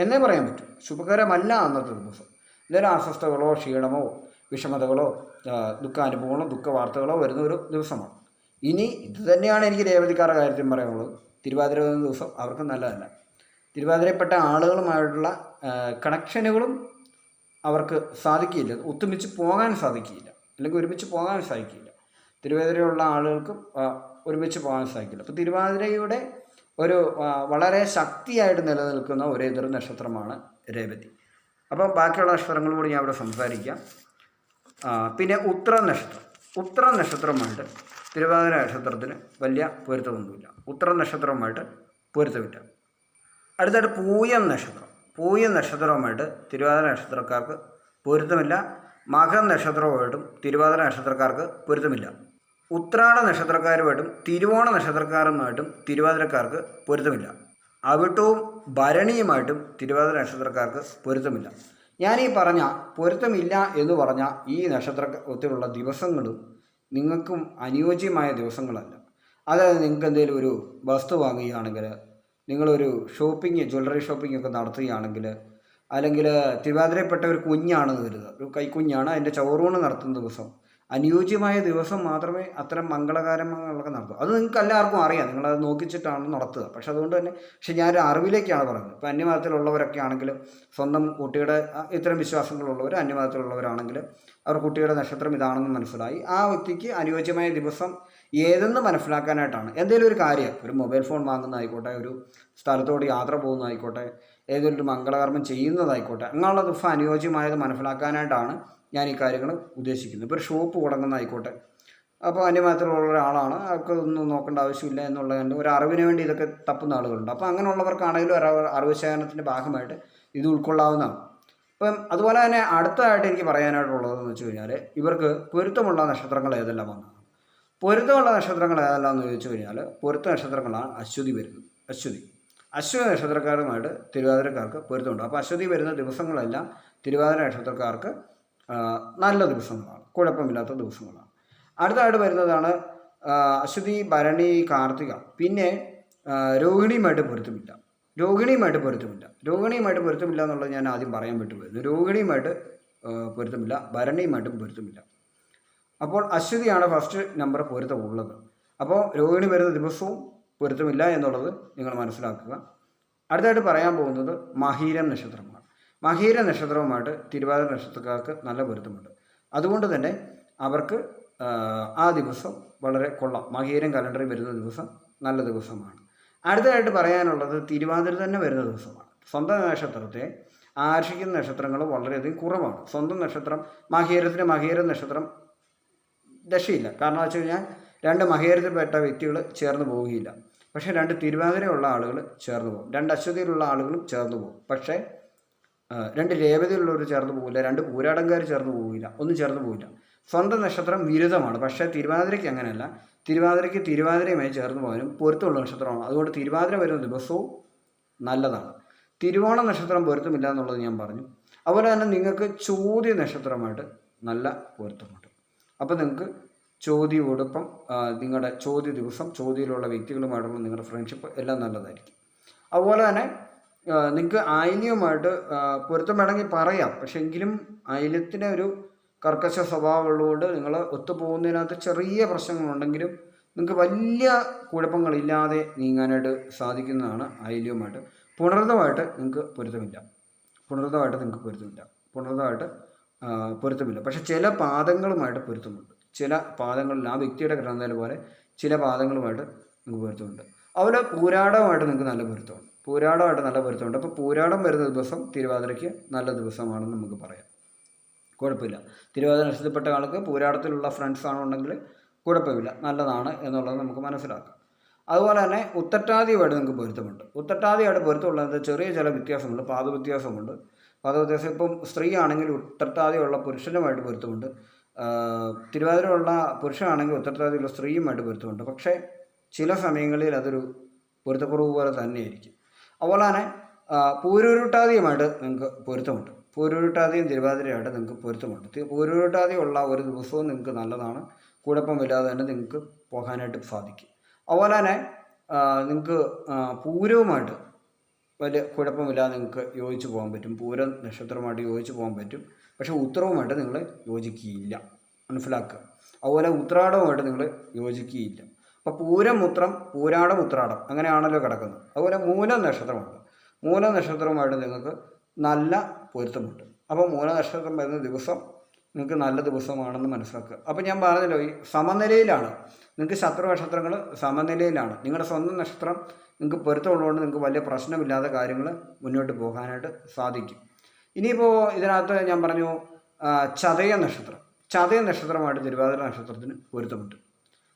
എന്നേ പറയാൻ പറ്റും. ശുഭകരമല്ല അന്നത്തെ ദിവസം. എന്തെങ്കിലും അസ്വസ്ഥതകളോ ക്ഷീണമോ വിഷമതകളോ ദുഃഖാനുഭവങ്ങളോ ദുഃഖവാർത്തകളോ വരുന്ന ഒരു ദിവസമാണ്. ഇനി ഇത് തന്നെയാണ് എനിക്ക് രേവതിക്കാരുടെ കാര്യത്തിൽ പറയാനുള്ളത്. തിരുവാതിര വരുന്ന ദിവസം അവർക്ക് നല്ലതല്ല. തിരുവാതിരപ്പെട്ട ആളുകളുമായിട്ടുള്ള കണക്ഷനുകളും അവർക്ക് സാധിക്കില്ല, ഒത്തുമിച്ച് പോകാൻ സാധിക്കില്ല, അല്ലെങ്കിൽ ഒരുമിച്ച് പോകാൻ സാധിക്കില്ല. തിരുവാതിരയുള്ള ആളുകൾക്ക് ഒരുമിച്ച് പോകാൻ സാധിക്കില്ല. അപ്പോൾ തിരുവാതിരയുടെ ഒരു വളരെ ശക്തിയായിട്ട് നിലനിൽക്കുന്ന ഒരു എതിർ നക്ഷത്രമാണ് രേവതി. അപ്പോൾ ബാക്കിയുള്ള നക്ഷത്രങ്ങളും കൂടി ഞാൻ ഇവിടെ സംസാരിക്കാം. പിന്നെ ഉത്തര നക്ഷത്രമായിട്ട് തിരുവാതിര നക്ഷത്രത്തിന് വലിയ പൊരുത്തമൊന്നുമില്ല. ഉത്തര നക്ഷത്രവുമായിട്ട് പൊരുത്തമില്ല. അടുത്തായിട്ട് പൂയം നക്ഷത്രവുമായിട്ട് തിരുവാതിര നക്ഷത്രക്കാർക്ക് പൊരുത്തമില്ല. മകം നക്ഷത്രവുമായിട്ടും തിരുവാതിര നക്ഷത്രക്കാർക്ക് പൊരുത്തമില്ല. ഉത്രാട നക്ഷത്രക്കാരുമായിട്ടും തിരുവോണ നക്ഷത്രക്കാരുമായിട്ടും തിരുവാതിരക്കാർക്ക് പൊരുത്തമില്ല. അവിട്ടവും ഭരണിയുമായിട്ടും തിരുവാതിര നക്ഷത്രക്കാർക്ക് പൊരുത്തമില്ല. ഞാനീ പറഞ്ഞ പൊരുത്തമില്ല എന്ന് പറഞ്ഞ ഈ നക്ഷത്രത്തിലുള്ള ദിവസങ്ങളും നിങ്ങൾക്കും അനുയോജ്യമായ ദിവസങ്ങളല്ല. അതായത് നിങ്ങൾക്ക് എന്തെങ്കിലും ഒരു വസ്തു വാങ്ങുകയാണെങ്കിൽ, നിങ്ങളൊരു ജ്വല്ലറി ഷോപ്പിംഗ് ഒക്കെ നടത്തുകയാണെങ്കിൽ, അല്ലെങ്കിൽ തിരുവാതിരപ്പെട്ട ഒരു കുഞ്ഞാണെന്ന് കരുതുക, ഒരു കൈക്കുഞ്ഞാണ്, അതിൻ്റെ ചൗറൂണ് നടത്തുന്ന ദിവസം, അനുയോജ്യമായ ദിവസം മാത്രമേ അത്തരം മംഗളകാര്യങ്ങളൊക്കെ നടത്തൂ. അത് നിങ്ങൾക്ക് എല്ലാവർക്കും അറിയാം, നിങ്ങളത് നോക്കിച്ചിട്ടാണ് നടത്തുക. പക്ഷെ ഞാനൊരു അറിവിലേക്കാണ് പറയുന്നത്. ഇപ്പോൾ അന്യമതത്തിലുള്ളവരൊക്കെ ആണെങ്കിൽ, സ്വന്തം കുട്ടിയുടെ ഇത്തരം വിശ്വാസങ്ങളുള്ളവർ അന്യമതത്തിലുള്ളവരാണെങ്കിൽ അവർ കുട്ടിയുടെ നക്ഷത്രം ഇതാണെന്ന് മനസ്സിലായി ആ വ്യക്തിക്ക് അനുയോജ്യമായ ദിവസം ഏതെന്ന് മനസ്സിലാക്കാനായിട്ടാണ്. എന്തെങ്കിലും ഒരു കാര്യം, ഒരു മൊബൈൽ ഫോൺ വാങ്ങുന്നതായിക്കോട്ടെ, ഒരു സ്ഥലത്തോട് യാത്ര പോകുന്നതായിക്കോട്ടെ, ഏതൊരു മംഗളകർമ്മം ചെയ്യുന്നതായിക്കോട്ടെ, അങ്ങനെയുള്ള ദിവസം അനുയോജ്യമായത് മനസ്സിലാക്കാനായിട്ടാണ് ഞാൻ ഈ കാര്യങ്ങൾ ഉദ്ദേശിക്കുന്നത്. ഇപ്പോൾ ഒരു ഷോപ്പ് തുടങ്ങുന്നതായിക്കോട്ടെ, അപ്പോൾ അന്യമതത്തിലുള്ള ഒരാളാണ്, അവർക്ക് ഒന്നും നോക്കേണ്ട ആവശ്യമില്ല എന്നുള്ളതിൻ്റെ ഒരു അറിവിന് വേണ്ടി ഇതൊക്കെ തപ്പുന്ന ആളുകളുണ്ട്. അപ്പോൾ അങ്ങനെയുള്ളവർക്കാണെങ്കിലും ഒരു അറിവ് ശേഖരണത്തിൻ്റെ ഭാഗമായിട്ട് ഇത് ഉൾക്കൊള്ളാവുന്നതാണ്. അപ്പം അതുപോലെ തന്നെ അടുത്തതായിട്ട് എനിക്ക് പറയാനായിട്ടുള്ളതെന്ന് വെച്ച് കഴിഞ്ഞാൽ, ഇവർക്ക് പൊരുത്തമുള്ള നക്ഷത്രങ്ങൾ ഏതെല്ലാം വന്നതാണ്. പൊരുത്തമുള്ള നക്ഷത്രങ്ങൾ ഏതെല്ലാമെന്ന് ചോദിച്ചു കഴിഞ്ഞാൽ, പൊരുത്ത നക്ഷത്രങ്ങളാണ് അശ്വതി വരുന്നത്. അശ്വതി നക്ഷത്രക്കാരുമായിട്ട് തിരുവാതിരക്കാർക്ക് പൊരുത്തമുണ്ട്. അപ്പോൾ അശ്വതി വരുന്ന ദിവസങ്ങളെല്ലാം തിരുവാതിര നക്ഷത്രക്കാർക്ക് നല്ല ദിവസങ്ങളാണ്, കുഴപ്പമില്ലാത്ത ദിവസങ്ങളാണ്. അടുത്തതായിട്ട് വരുന്നതാണ് അശ്വതി, ഭരണി, കാർത്തിക. പിന്നെ രോഹിണിയുമായിട്ട് പൊരുത്തമില്ല. രോഹിണിയുമായിട്ട് പൊരുത്തമില്ല എന്നുള്ളത് ഞാൻ ആദ്യം പറയാൻ വിട്ടുപോയിരുന്നു. രോഹിണിയുമായിട്ട് പൊരുത്തമില്ല, ഭരണിയുമായിട്ടും പൊരുത്തമില്ല. അപ്പോൾ അശ്വതിയാണ് ഫസ്റ്റ് നമ്പർ പൊരുത്തമുള്ളത്. അപ്പോൾ രോഹിണി വരുന്ന ദിവസവും പൊരുത്തമില്ല എന്നുള്ളത് നിങ്ങൾ മനസ്സിലാക്കുക. അടുത്തായിട്ട് പറയാൻ പോകുന്നത് മഹീരം നക്ഷത്രമാണ്. മഹീരം നക്ഷത്രവുമായിട്ട് തിരുവാതിര നക്ഷത്രക്കാർക്ക് നല്ല പൊരുത്തമുണ്ട്. അതുകൊണ്ട് തന്നെ അവർക്ക് ആ ദിവസം വളരെ കൊള്ളാം. മഹീരം കലണ്ടറിൽ വരുന്ന ദിവസം നല്ല ദിവസമാണ്. അടുത്തതായിട്ട് പറയാനുള്ളത് തിരുവാതിര തന്നെ വരുന്ന ദിവസമാണ്. സ്വന്തം നക്ഷത്രത്തെ ആകർഷിക്കുന്ന നക്ഷത്രങ്ങൾ വളരെയധികം കുറവാണ്. സ്വന്തം നക്ഷത്രം മഹീരം നക്ഷത്രം ദശയില്ല. കാരണം എന്ന് വെച്ച് കഴിഞ്ഞാൽ 2 മഹീരത്തിൽപ്പെട്ട വ്യക്തികൾ ചേർന്ന് പോവുകയില്ല. പക്ഷേ 2 തിരുവാതിരയുള്ള ആളുകൾ ചേർന്ന് പോകും, 2 അശ്വതിയിലുള്ള ആളുകളും ചേർന്ന് പോകും. പക്ഷേ 2 രേവതിയുള്ളവർ ചേർന്ന് പോകില്ല, 2 പൂരാടങ്കാർ ചേർന്ന് പോകില്ല, ഒന്നും ചേർന്ന് പോകില്ല. സ്വന്തം നക്ഷത്രം വിരുദ്ധമാണ്. പക്ഷേ തിരുവാതിരയ്ക്ക് അങ്ങനെയല്ല. തിരുവാതിരയ്ക്ക് തിരുവാതിരയുമായി ചേർന്ന് പോകാനും പൊരുത്തമുള്ള നക്ഷത്രമാണ്. അതുകൊണ്ട് തിരുവാതിര വരുന്ന ദിവസവും നല്ലതാണ്. തിരുവോണ നക്ഷത്രം പൊരുത്തമില്ല എന്നുള്ളത് ഞാൻ പറഞ്ഞു. അതുപോലെ തന്നെ നിങ്ങൾക്ക് ചോദ്യ നക്ഷത്രമായിട്ട് നല്ല പൊരുത്തമുണ്ട്. അപ്പോൾ നിങ്ങൾക്ക് ചോദ്യയോടൊപ്പം നിങ്ങളുടെ ചോദ്യ ദിവസം, ചോദ്യയിലുള്ള വ്യക്തികളുമായിട്ടുള്ള നിങ്ങളുടെ ഫ്രണ്ട്ഷിപ്പ് എല്ലാം നല്ലതായിരിക്കും. അതുപോലെ തന്നെ നിങ്ങൾക്ക് ആയില്യവുമായിട്ട് പൊരുത്തം വേണമെങ്കിൽ പറയാം. പക്ഷെ എങ്കിലും ആയില്യത്തിന് ഒരു കർക്കശ സ്വഭാവമുള്ളതുകൊണ്ട് നിങ്ങൾ ഒത്തുപോകുന്നതിനകത്ത് ചെറിയ പ്രശ്നങ്ങളുണ്ടെങ്കിലും നിങ്ങൾക്ക് വലിയ കുഴപ്പങ്ങളില്ലാതെ നീങ്ങാനായിട്ട് സാധിക്കുന്നതാണ് ആയില്യവുമായിട്ട്. പുണർന്നമായിട്ട് നിങ്ങൾക്ക് പൊരുത്തമില്ല. പക്ഷെ ചില പാദങ്ങളുമായിട്ട് പൊരുത്തമുണ്ട്. ചില പാദങ്ങളിൽ ആ വ്യക്തിയുടെ ഗ്രന്ഥാല പോലെ ചില പാദങ്ങളുമായിട്ട് നിങ്ങൾക്ക് പൊരുത്തമുണ്ട്. അതുപോലെ പൂരാടമായിട്ട് നിങ്ങൾക്ക് നല്ല പൊരുത്തമുണ്ട്. അപ്പോൾ പൂരാടം വരുന്ന ദിവസം തിരുവാതിരയ്ക്ക് നല്ല ദിവസമാണെന്ന് നമുക്ക് പറയാം. കുഴപ്പമില്ല. തിരുവാതിര നക്ഷത്രപ്പെട്ട ആൾക്ക് പൂരാടത്തിലുള്ള ഫ്രണ്ട്സ് ആണെന്നുണ്ടെങ്കിൽ കുഴപ്പമില്ല, നല്ലതാണ് എന്നുള്ളത് നമുക്ക് മനസ്സിലാക്കാം. അതുപോലെ തന്നെ ഉത്രട്ടാതിയുമായിട്ട് നിങ്ങൾക്ക് പൊരുത്തമുണ്ട്. ഉത്രട്ടാതിയായിട്ട് പൊരുത്തമുള്ളത് ചെറിയ ചില വ്യത്യാസമുണ്ട്, പാദവ്യത്യാസമുണ്ട്. ഇപ്പം സ്ത്രീ ആണെങ്കിൽ ഉത്രട്ടാതിയുള്ള പുരുഷനുമായിട്ട് പൊരുത്തമുണ്ട്. തിരുവാതിരയുള്ള പുരുഷനാണെങ്കിൽ ഉത്രട്ടാതിയുള്ള സ്ത്രീയുമായിട്ട് പൊരുത്തമുണ്ട്. പക്ഷേ ചില സമയങ്ങളിൽ അതൊരു പൊരുത്തക്കുറവ് പോലെ തന്നെയായിരിക്കും. അതുപോലെ തന്നെ പൂരുരുട്ടാതിയുമായിട്ട് നിങ്ങൾക്ക് പൊരുത്തമുണ്ട്. പൂരുരുട്ടാതിയും തിരുവാതിരയായിട്ട് നിങ്ങൾക്ക് പൊരുത്തമുണ്ട്. പൂരുരുട്ടാതി ഉള്ള ഒരു ദിവസവും നിങ്ങൾക്ക് നല്ലതാണ്, കുഴപ്പമില്ലാതെ തന്നെ നിങ്ങൾക്ക് പോകാനായിട്ട് സാധിക്കും. അതുപോലെ തന്നെ നിങ്ങൾക്ക് പൂരവുമായിട്ട് വലിയ കുഴപ്പമില്ലാതെ നിങ്ങൾക്ക് യോജിച്ച് പോകാൻ പറ്റും. പൂരം നക്ഷത്രമായിട്ട് യോജിച്ച് പോകാൻ പറ്റും. പക്ഷേ ഉത്തരവുമായിട്ട് നിങ്ങൾ യോജിക്കുകയില്ല, മനസ്സിലാക്കുക. അതുപോലെ ഉത്രാടവുമായിട്ട് നിങ്ങൾ യോജിക്കുകയില്ല. അപ്പോൾ പൂരം, ഉത്രം, പൂരാടം, ഉത്രാടം അങ്ങനെയാണല്ലോ കിടക്കുന്നത്. അതുപോലെ മൂലം നക്ഷത്രമുണ്ട്. മൂലം നക്ഷത്രവുമായിട്ട് നിങ്ങൾക്ക് നല്ല പൊരുത്തമുണ്ട്. അപ്പോൾ മൂല നക്ഷത്രം വരുന്ന ദിവസം നിങ്ങൾക്ക് നല്ല ദിവസമാണെന്ന് മനസ്സിലാക്കുക. അപ്പോൾ ഞാൻ പറഞ്ഞല്ലോ, ഈ സമനിലയിലാണ് നിങ്ങൾക്ക് ശത്രു നക്ഷത്രങ്ങൾ സമനിലയിലാണ്. നിങ്ങളുടെ സ്വന്തം നക്ഷത്രം നിങ്ങൾക്ക് പൊരുത്തമുള്ളതുകൊണ്ട് നിങ്ങൾക്ക് വലിയ പ്രശ്നമില്ലാതെ കാര്യങ്ങൾ മുന്നോട്ട് പോകാനായിട്ട് സാധിക്കും. ഇനിയിപ്പോൾ ഇതിനകത്ത് ഞാൻ പറഞ്ഞു ചതയ നക്ഷത്രം. ചതയ നക്ഷത്രമായിട്ട് തിരുവാതിര നക്ഷത്രത്തിന് പൊരുത്തമുണ്ട്.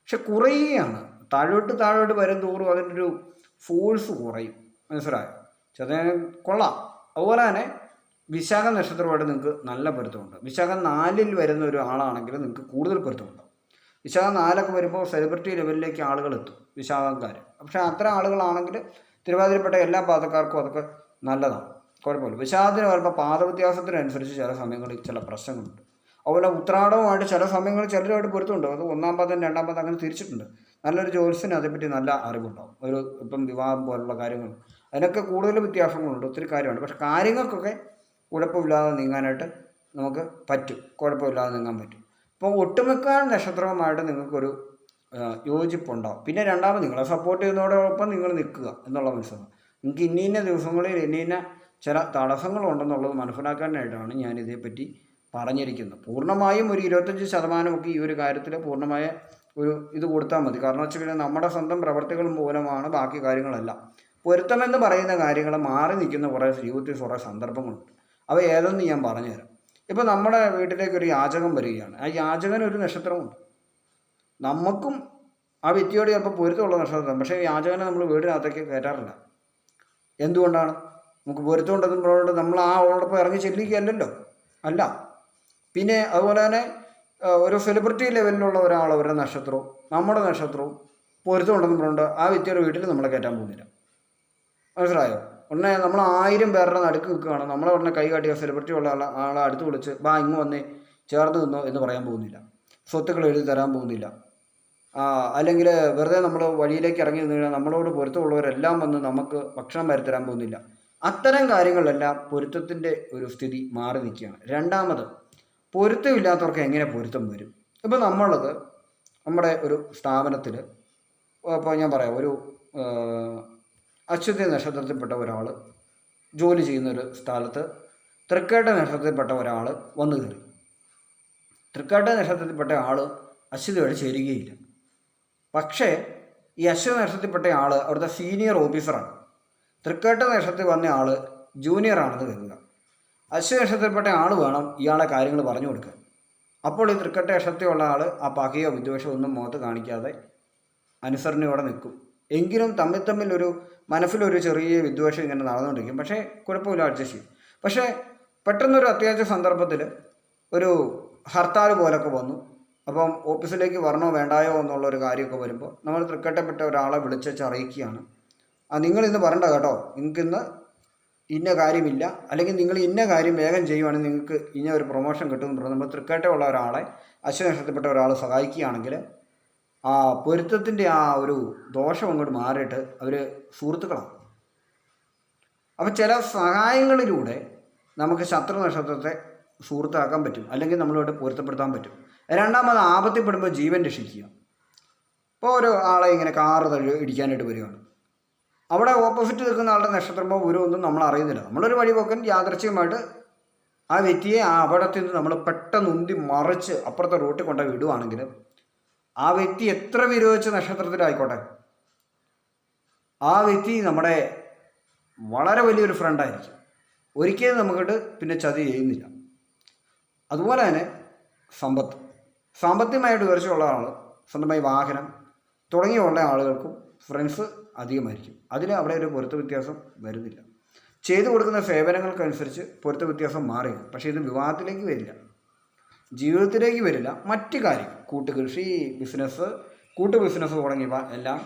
പക്ഷെ കുറയുകയാണ്, താഴോട്ട് വരും തോറും അതിൻ്റെ ഒരു ഫോഴ്സ് കുറയും, മനസ്സിലായോ? ചതയ കൊള്ളാം. അതുപോലെ തന്നെ വിശാഖ നക്ഷത്രമായിട്ട് നിങ്ങൾക്ക് നല്ല പൊരുത്തമുണ്ട്. വിശാഖം 4-ൽ വരുന്ന ഒരു ആളാണെങ്കിൽ നിങ്ങൾക്ക് കൂടുതൽ പൊരുത്തമുണ്ടാകും. വിശാഖം 4 വരുമ്പോൾ സെലിബ്രിറ്റി ലെവലിലേക്ക് ആളുകൾ എത്തും, വിശാഖക്കാർ. പക്ഷേ അത്തരം ആളുകളാണെങ്കിൽ തിരുവാതിരപ്പെട്ട എല്ലാ പാദക്കാർക്കും അതൊക്കെ നല്ലതാണ്, കുഴപ്പമില്ല. വിശാഖത്തിന് വരുമ്പോൾ പാദവ്യത്യാസത്തിനനുസരിച്ച് ചില സമയങ്ങളിൽ ചില പ്രശ്നങ്ങളുണ്ട്. അതുപോലെ ഉത്രാടവുമായിട്ട് ചില സമയങ്ങളിൽ ചിലരുമായിട്ട് പൊരുത്തമുണ്ട്. അത് 1-ാം പാദം 2-ാം പാദം അങ്ങനെ തിരിച്ചിട്ടുണ്ട്. നല്ലൊരു ജോത്സ്യന് അതേപ്പറ്റി നല്ല അറിവുണ്ടാവും. ഇപ്പം വിവാഹം പോലുള്ള കാര്യങ്ങൾ അതിനൊക്കെ കൂടുതൽ വ്യത്യാസങ്ങളുണ്ട്, ഒത്തിരി കാര്യമുണ്ട്. പക്ഷെ കാര്യങ്ങൾക്കൊക്കെ കുഴപ്പമില്ലാതെ നീങ്ങാനായിട്ട് നമുക്ക് പറ്റും, കുഴപ്പമില്ലാതെ നീങ്ങാൻ പറ്റും. അപ്പോൾ ഒട്ടുമിക്ക നക്ഷത്രവുമായിട്ട് നിങ്ങൾക്കൊരു യോജിപ്പുണ്ടാവും. പിന്നെ രണ്ടാമത് നിങ്ങളെ സപ്പോർട്ട് ചെയ്യുന്നതോടൊപ്പം നിങ്ങൾ നിൽക്കുക എന്നുള്ള മനസ്സിലാവും. നിങ്ങൾക്ക് ഇന്ന ദിവസങ്ങളിൽ ഇന്ന ചില തടസ്സങ്ങളുണ്ടെന്നുള്ളത് മനസ്സിലാക്കാനായിട്ടാണ് ഞാനിതേപ്പറ്റി പറഞ്ഞിരിക്കുന്നത്. പൂർണ്ണമായും ഒരു 25% ഈ ഒരു കാര്യത്തിൽ പൂർണ്ണമായ ഒരു ഇത് കൊടുത്താൽ മതി. കാരണം വെച്ച് കഴിഞ്ഞാൽ നമ്മുടെ സ്വന്തം പ്രവർത്തികൾ മൂലമാണ് ബാക്കി കാര്യങ്ങളെല്ലാം. പൊരുത്തമെന്ന് പറയുന്ന കാര്യങ്ങൾ മാറി നിൽക്കുന്ന കുറേ ജീവിതത്തിൽ കുറേ സന്ദർഭങ്ങളുണ്ട്. അവ ഏതെന്ന് ഞാൻ പറഞ്ഞുതരാം. ഇപ്പോൾ നമ്മുടെ വീട്ടിലേക്ക് ഒരു യാചകൻ വരികയാണ്. ആ യാചകൻ ഒരു നക്ഷത്രമുണ്ട്. നമുക്കും ആ വ്യക്തിയോട് ചിലപ്പോൾ പൊരുത്തമുള്ള നക്ഷത്രം, പക്ഷേ യാചകനെ നമ്മൾ വീടിനകത്തേക്ക് കയറ്റാറില്ല. എന്തുകൊണ്ടാണ്? നമുക്ക് പൊരുത്തമുണ്ടെന്നുള്ളതുകൊണ്ട് നമ്മൾ ആ ആളോടൊപ്പം ഇറങ്ങി ചെല്ലുകയല്ലല്ലോ, അല്ല. പിന്നെ അതുപോലെ തന്നെ ഒരു സെലിബ്രിറ്റി ലെവലിലുള്ള ഒരാൾ, അവരുടെ നക്ഷത്രവും നമ്മുടെ നക്ഷത്രവും പൊരുത്തമുണ്ടെന്ന് പറഞ്ഞുകൊണ്ട് ആ വ്യക്തിയുടെ വീട്ടിൽ നമ്മളെ കയറ്റാൻ പോകുന്നില്ല, മനസ്സിലായോ? ഉടനെ നമ്മൾ 1000 പേരുടെ നടുക്ക് നിൽക്കുകയാണ്, നമ്മളെ ഉടനെ കൈ കാട്ടിയ സെലിബ്രിറ്റി ഉള്ള ആളെ അടുത്ത് വിളിച്ച് ബാ ഇങ്ങ് വന്നേ ചേർന്ന് നിന്നോ എന്ന് പറയാൻ പോകുന്നില്ല. സ്വത്തുക്കൾ എഴുതി തരാൻ പോകുന്നില്ല. അല്ലെങ്കിൽ വെറുതെ നമ്മൾ വഴിയിലേക്ക് ഇറങ്ങി നിന്ന് നമ്മളോട് പൊരുത്തമുള്ളവരെല്ലാം വന്ന് നമുക്ക് ഭക്ഷണം വരുത്തരാൻ പോകുന്നില്ല. അത്തരം കാര്യങ്ങളിലെല്ലാം പൊരുത്തത്തിൻ്റെ ഒരു സ്ഥിതി മാറി നിൽക്കുകയാണ്. രണ്ടാമത്, പൊരുത്തമില്ലാത്തവർക്ക് എങ്ങനെ പൊരുത്തം വരും? ഇപ്പോൾ നമ്മളത് നമ്മുടെ ഒരു സ്ഥാപനത്തിൽ, ഇപ്പോൾ ഞാൻ പറയാം, ഒരു അശ്വതി നക്ഷത്രത്തിൽപ്പെട്ട ഒരാൾ ജോലി ചെയ്യുന്നൊരു സ്ഥലത്ത് തൃക്കേട്ട നക്ഷത്രത്തിൽപ്പെട്ട ഒരാൾ വന്നു കയറി. തൃക്കേട്ട നക്ഷത്രത്തിൽപ്പെട്ട ആൾ അശ്വതിയോട് ചേരുകയില്ല. പക്ഷേ ഈ അശ്വതി നക്ഷത്രത്തിൽപ്പെട്ട ആൾ അവിടുത്തെ സീനിയർ ഓഫീസറാണ്. തൃക്കേട്ട നക്ഷത്രത്തിൽ വന്ന ആൾ ജൂനിയറാണെന്ന് കരുതുക. അശ്വതി നക്ഷത്രത്തിൽപ്പെട്ട ആൾ വേണം ഇയാളെ കാര്യങ്ങൾ പറഞ്ഞു കൊടുക്കാൻ. അപ്പോൾ ഈ തൃക്കേട്ട നക്ഷത്രത്തിലുള്ള ആൾ ആ പകയോ വിദ്വേഷമോ ഒന്നും മുഖത്ത് കാണിക്കാതെ അനുസരണയോടെ നിൽക്കും. എങ്കിലും തമ്മിൽ ഒരു മനസ്സിലൊരു ചെറിയ വിദ്വേഷം ഇങ്ങനെ നടന്നുകൊണ്ടിരിക്കും. പക്ഷേ കുഴപ്പമില്ല, അഡ്ജസ്റ്റ് ചെയ്യും. പക്ഷേ പെട്ടെന്നൊരു അത്യാവശ്യ സന്ദർഭത്തിൽ ഒരു ഹർത്താൽ പോലൊക്കെ വന്നു. അപ്പം ഓഫീസിലേക്ക് വരണോ വേണ്ടായോ എന്നുള്ളൊരു കാര്യമൊക്കെ വരുമ്പോൾ നമ്മൾ തൃക്കേട്ടപ്പെട്ട ഒരാളെ വിളിച്ച് അറിയിക്കുകയാണ്, നിങ്ങളിന്ന് വരണ്ട കേട്ടോ, നിങ്ങൾക്കിന്ന് ഇന്ന കാര്യമില്ല, അല്ലെങ്കിൽ നിങ്ങൾ ഇന്ന കാര്യം വേഗം ചെയ്യുവാണെങ്കിൽ നിങ്ങൾക്ക് ഇന്ന ഒരു പ്രൊമോഷൻ കിട്ടുമെന്ന് പറഞ്ഞ് നമ്മൾ തൃക്കേട്ടയുള്ള ഒരാളെ അശ്വതി നക്ഷത്രത്തിൽപ്പെട്ട ഒരാൾ സഹായിക്കുകയാണെങ്കിൽ ആ പൊരുത്തത്തിൻ്റെ ആ ഒരു ദോഷം അങ്ങോട്ട് മാറിയിട്ട് അവർ സുഹൃത്തുക്കളാണ്. അപ്പോൾ ചില സഹായങ്ങളിലൂടെ നമുക്ക് ശത്രു നക്ഷത്രത്തെ സുഹൃത്താക്കാൻ പറ്റും, അല്ലെങ്കിൽ നമ്മളോട് പൊരുത്തപ്പെടുത്താൻ പറ്റും. രണ്ടാമത്, ആപത്തിൽപ്പെടുമ്പോൾ ജീവൻ രക്ഷിക്കുക. ഇപ്പോൾ ഒരു ആളെ ഇങ്ങനെ കാറ് ഇടിക്കാനായിട്ട് വരികയാണ്. അവിടെ ഓപ്പോസിറ്റ് നിൽക്കുന്ന ആളുടെ നക്ഷത്രമോ ഒന്നും നമ്മൾ അറിയുന്നില്ല. നമ്മളൊരു വഴിപോക്കൻ യാദൃച്ഛികമായിട്ട് ആ വ്യക്തിയെ ആ അപകടത്തിൽ നിന്ന് നമ്മൾ പെട്ടെന്ന് ഉന്തി മറിച്ച് അപ്പുറത്തെ റൂട്ടിൽ കൊണ്ടുപോയി വിടുവാണെങ്കിൽ ആ വ്യക്തി എത്ര വിരോധിച്ച നക്ഷത്രത്തിലായിക്കോട്ടെ, ആ വ്യക്തി നമ്മുടെ വളരെ വലിയൊരു ഫ്രണ്ടായിരിക്കും. ഒരിക്കലും നമുക്കിട്ട് പിന്നെ ചതി ചെയ്യുന്നില്ല. അതുപോലെ തന്നെ സാമ്പത്തികമായിട്ട് ഉയർച്ചയുള്ള ആൾ, സ്വന്തമായി വാഹനം തുടങ്ങിയുള്ള ആളുകൾക്കും ഫ്രണ്ട്സ് അധികമായിരിക്കും. അതിൽ അവിടെ ഒരു പൊരുത്ത വ്യത്യാസം വരുന്നില്ല. ചെയ്തു കൊടുക്കുന്ന സേവനങ്ങൾക്കനുസരിച്ച് പൊരുത്ത വ്യത്യാസം മാറി. പക്ഷേ ഇത് വിവാഹത്തിലേക്ക് വരില്ല, ജീവിതത്തിലേക്ക് വരില്ല. മറ്റു കാര്യം, കൂട്ടുകൃഷി, ബിസിനസ്, ബിസിനസ് തുടങ്ങിയവ എല്ലാം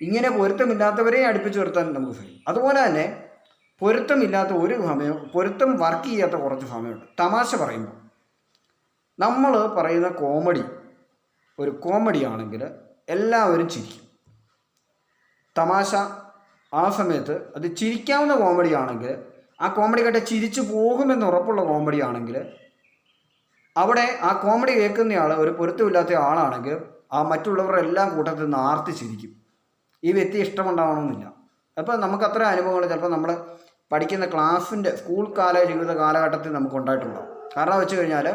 ഇങ്ങനെ പൊരുത്തമില്ലാത്തവരെ അടുപ്പിച്ച് നിർത്താൻ നമുക്ക് കഴിയും. അതുപോലെ തന്നെ പൊരുത്തമില്ലാത്ത ഒരു സമയം, പൊരുത്തം വർക്ക് ചെയ്യാത്ത കുറച്ച് സമയമുണ്ട്. തമാശ പറയുമ്പോൾ നമ്മൾ പറയുന്ന കോമഡി ഒരു കോമഡി ആണെങ്കിൽ എല്ലാവരും ചിരിക്കും. തമാശ ആ സമയത്ത് അത് ചിരിക്കാവുന്ന കോമഡി ആണെങ്കിൽ, ആ കോമഡി കേട്ട് ചിരിച്ചു പോകുമെന്ന് ഉറപ്പുള്ള കോമഡി ആണെങ്കിൽ, അവിടെ ആ കോമഡി കേൾക്കുന്നയാൾ ഒരു പൊരുത്തമില്ലാത്ത ആളാണെങ്കിൽ ആ മറ്റുള്ളവരുടെ എല്ലാം കൂട്ടത്തിൽ നിന്ന് ആർത്തി ചിരിക്കും. ഈ വ്യക്തി ഇഷ്ടമുണ്ടാവണമെന്നില്ല. അപ്പോൾ നമുക്ക് അത്ര അനുഭവങ്ങൾ ചിലപ്പോൾ നമ്മൾ പഠിക്കുന്ന ക്ലാസ്സിൻ്റെ സ്കൂൾ ജീവിത കാലഘട്ടത്തിൽ നമുക്ക് ഉണ്ടായിട്ടുണ്ടാവും. കാരണം വെച്ച് കഴിഞ്ഞാൽ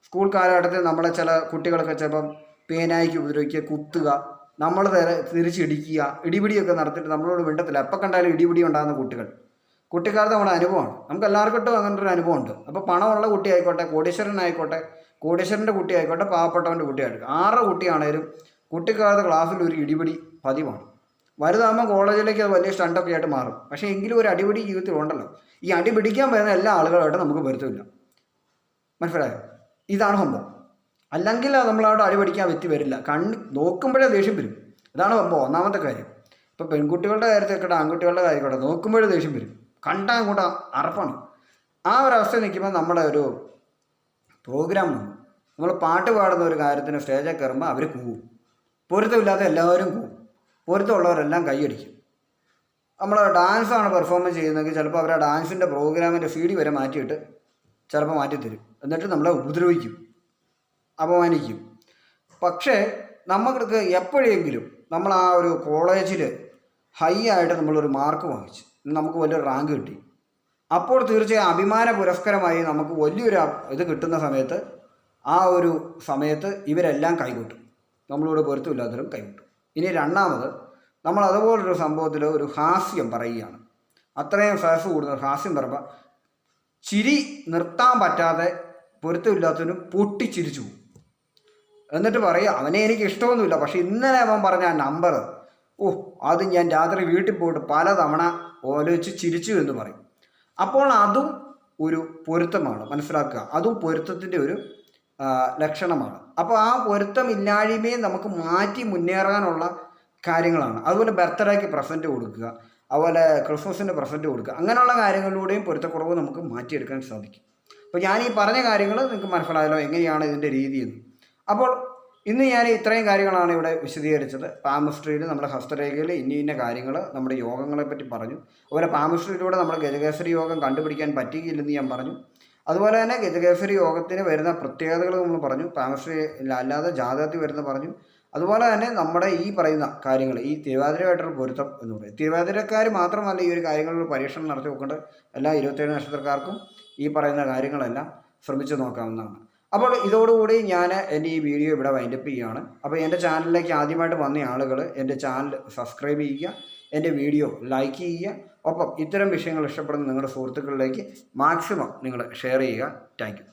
സ്കൂൾ കാലഘട്ടത്തിൽ നമ്മളെ ചില കുട്ടികളൊക്കെ ചിലപ്പം പേനായിക്ക് ഉപദ്രവിക്കുക, കുത്തുക, നമ്മൾ തിരിച്ചിടിക്കുക, ഇടിപിടിയൊക്കെ നടത്തിയിട്ട് നമ്മളോട് മിണ്ടത്തില്ല. എപ്പോൾ കണ്ടാലും ഇടിപിടി ഉണ്ടാകുന്ന കുട്ടിക്കാലത്ത് നമ്മുടെ അനുഭവമാണ്. നമുക്ക് എല്ലാവർക്കും അങ്ങനത്തെ ഒരു അനുഭവമുണ്ട്. അപ്പോൾ പണമുള്ള കുട്ടി ആയിക്കോട്ടെ, കോടീശ്വരനായിക്കോട്ടെ, കോടീശ്വരൻ്റെ കുട്ടി ആയിക്കോട്ടെ, പാവപ്പെട്ടവൻ്റെ കുട്ടിയായിക്കോട്ടെ, ആരുടെ കുട്ടിയാണേലും കുട്ടിക്കാലത്ത് ക്ലാസ്സിൽ ഒരു ഇടിപിടി പതിവാണ്. വലുതാകുമ്പോൾ കോളേജിലേക്ക് അത് വലിയ സ്റ്റണ്ടൊക്കെ ആയിട്ട് മാറും. പക്ഷേ എങ്കിലും ഒരു അടിപിടി ജീവിതത്തിൽ ഉണ്ടല്ലോ. ഈ അടി പിടിക്കാൻ വരുന്ന എല്ലാ ആളുകളായിട്ട് നമുക്ക് പൊരുത്തമില്ല. മനസ്സിലായോ? ഇതാണ് സംഭവം. അല്ലെങ്കിൽ നമ്മളവിടെ അടി പഠിക്കാൻ വ്യക്തി വരില്ല. നോക്കുമ്പോഴേ ദേഷ്യം വരും. ഇതാണ് സംഭവം. ഒന്നാമത്തെ കാര്യം. ഇപ്പോൾ പെൺകുട്ടികളുടെ കാര്യത്തിൽക്കട്ടെ, ആൺകുട്ടികളുടെ കാര്യത്തിൽക്കട്ടെ, നോക്കുമ്പോഴേ ദേഷ്യം വരും. കണ്ടാൽ അങ്ങോട്ട് അറപ്പാണ്. ആ ഒരു അവസ്ഥ നിൽക്കുമ്പോൾ നമ്മുടെ ഒരു പ്രോഗ്രാം വന്നു. നമ്മൾ പാട്ട് പാടുന്ന ഒരു കാര്യത്തിന് സ്റ്റേജിൽ കയറുമ്പോൾ അവർ കൂവും. പൊരുത്തമില്ലാത്ത എല്ലാവരും കൂവും. പൊരുത്തമുള്ളവരെല്ലാം കൈയടിക്കും. നമ്മൾ ഡാൻസാണ് പെർഫോമൻസ് ചെയ്യുന്നതെങ്കിൽ ചിലപ്പോൾ അവർ ആ ഡാൻസിൻ്റെ പ്രോഗ്രാമിൻ്റെ CD വരെ മാറ്റിയിട്ട് ചിലപ്പോൾ മാറ്റിത്തരും. എന്നിട്ട് നമ്മളെ ഉപദ്രവിക്കും, അപമാനിക്കും. പക്ഷേ നമുക്ക് എപ്പോഴെങ്കിലും നമ്മൾ ആ ഒരു കോളേജിൽ ഹൈ ആയിട്ട് നമ്മളൊരു മാർക്ക് വാങ്ങിച്ച് നമുക്ക് വലിയൊരു റാങ്ക് കിട്ടി, അപ്പോൾ തീർച്ചയായും അഭിമാന പുരസ്കരമായി നമുക്ക് വലിയൊരു ഇത് കിട്ടുന്ന സമയത്ത് ആ ഒരു സമയത്ത് ഇവരെല്ലാം കൈകൊട്ടും. നമ്മളോട് പൊരുത്തമില്ലാത്തവരും കൈകൊട്ടും. ഇനി രണ്ടാമത്, നമ്മൾ അതുപോലൊരു സംഭവത്തിൽ ഒരു ഹാസ്യം പറയുകയാണ്. അത്രയും ഫേസ് കൂടുന്ന ഹാസ്യം പറയുമ്പോൾ ചിരി നിർത്താൻ പറ്റാതെ പൊരുത്തമില്ലാത്തവനും പൊട്ടിച്ചിരിച്ചു പോകും. എന്നിട്ട് പറയുക, അവനെ എനിക്ക് ഇഷ്ടമൊന്നുമില്ല, പക്ഷേ ഇന്നലെ അവൻ പറഞ്ഞ ആ നമ്പർ, അത് ഞാൻ രാത്രി വീട്ടിൽ പോയിട്ട് പലതവണ ഓലോചിച്ച് ചിരിച്ചു എന്ന് പറയും. അപ്പോൾ അതും ഒരു പൊരുത്തമാണ്, മനസ്സിലാക്കുക. അതും പൊരുത്തത്തിൻ്റെ ഒരു ലക്ഷണമാണ്. അപ്പോൾ ആ പൊരുത്തമില്ലായ്മയെ നമുക്ക് മാറ്റി മുന്നേറാനുള്ള കാര്യങ്ങളാണ്. അതുപോലെ ബർത്ത്ഡേക്ക് പ്രസൻറ്റ് കൊടുക്കുക, അതുപോലെ ക്രിസ്മസിന് പ്രസൻറ്റ് കൊടുക്കുക, അങ്ങനെയുള്ള കാര്യങ്ങളിലൂടെയും പൊരുത്തക്കുറവ് നമുക്ക് മാറ്റിയെടുക്കാൻ സാധിക്കും. അപ്പോൾ ഞാൻ ഈ പറഞ്ഞ കാര്യങ്ങൾ നിങ്ങൾക്ക് മനസ്സിലായല്ലോ എങ്ങനെയാണ് ഇതിൻ്റെ രീതിയെന്ന്. അപ്പോൾ ഇന്ന് ഞാൻ ഇത്രയും കാര്യങ്ങളാണ് ഇവിടെ വിശദീകരിച്ചത്. പാമിസ്ട്രിയിൽ നമ്മുടെ ഹസ്തരേഖയിൽ ഇന്ന കാര്യങ്ങൾ, നമ്മുടെ യോഗങ്ങളെപ്പറ്റി പറഞ്ഞു. അതുപോലെ പാമിസ്ട്രിയിലൂടെ നമ്മൾ ഗജകേസരി യോഗം കണ്ടുപിടിക്കാൻ പറ്റുകയില്ലെന്ന് ഞാൻ പറഞ്ഞു. അതുപോലെ തന്നെ ഗജകേസരി യോഗത്തിന് വരുന്ന പ്രത്യേകതകൾ നമ്മൾ പറഞ്ഞു. പാമിസ്ട്രി അല്ലാതെ ജാതകത്തിൽ വരുന്ന പറഞ്ഞു. അതുപോലെ തന്നെ നമ്മുടെ ഈ പറയുന്ന കാര്യങ്ങൾ, ഈ തിരുവാതിരയായിട്ടുള്ള പൊരുത്തം എന്ന് പറയും. തിരുവാതിരക്കാർ മാത്രമല്ല ഈ ഒരു കാര്യങ്ങളിൽ പരീക്ഷണം നടത്തി നോക്കേണ്ടത്. എല്ലാ 27 നക്ഷത്രക്കാർക്കും ഈ പറയുന്ന കാര്യങ്ങളെല്ലാം ശ്രമിച്ചു നോക്കാവുന്നതാണ്. അപ്പോൾ ഇതോടുകൂടി ഞാൻ എൻ്റെ ഈ വീഡിയോ ഇവിടെ വൈൻഡപ്പ് ചെയ്യുകയാണ്. അപ്പോൾ എൻ്റെ ചാനലിലേക്ക് ആദ്യമായിട്ട് വന്ന ആളുകൾ എൻ്റെ ചാനൽ സബ്സ്ക്രൈബ് ചെയ്യുക, എൻ്റെ വീഡിയോ ലൈക്ക് ചെയ്യുക, ഒപ്പം ഇത്തരം വിഷയങ്ങൾ ഇഷ്ടപ്പെടുന്ന നിങ്ങളുടെ സുഹൃത്തുക്കളിലേക്ക് മാക്സിമം നിങ്ങൾ ഷെയർ ചെയ്യുക. Thank you.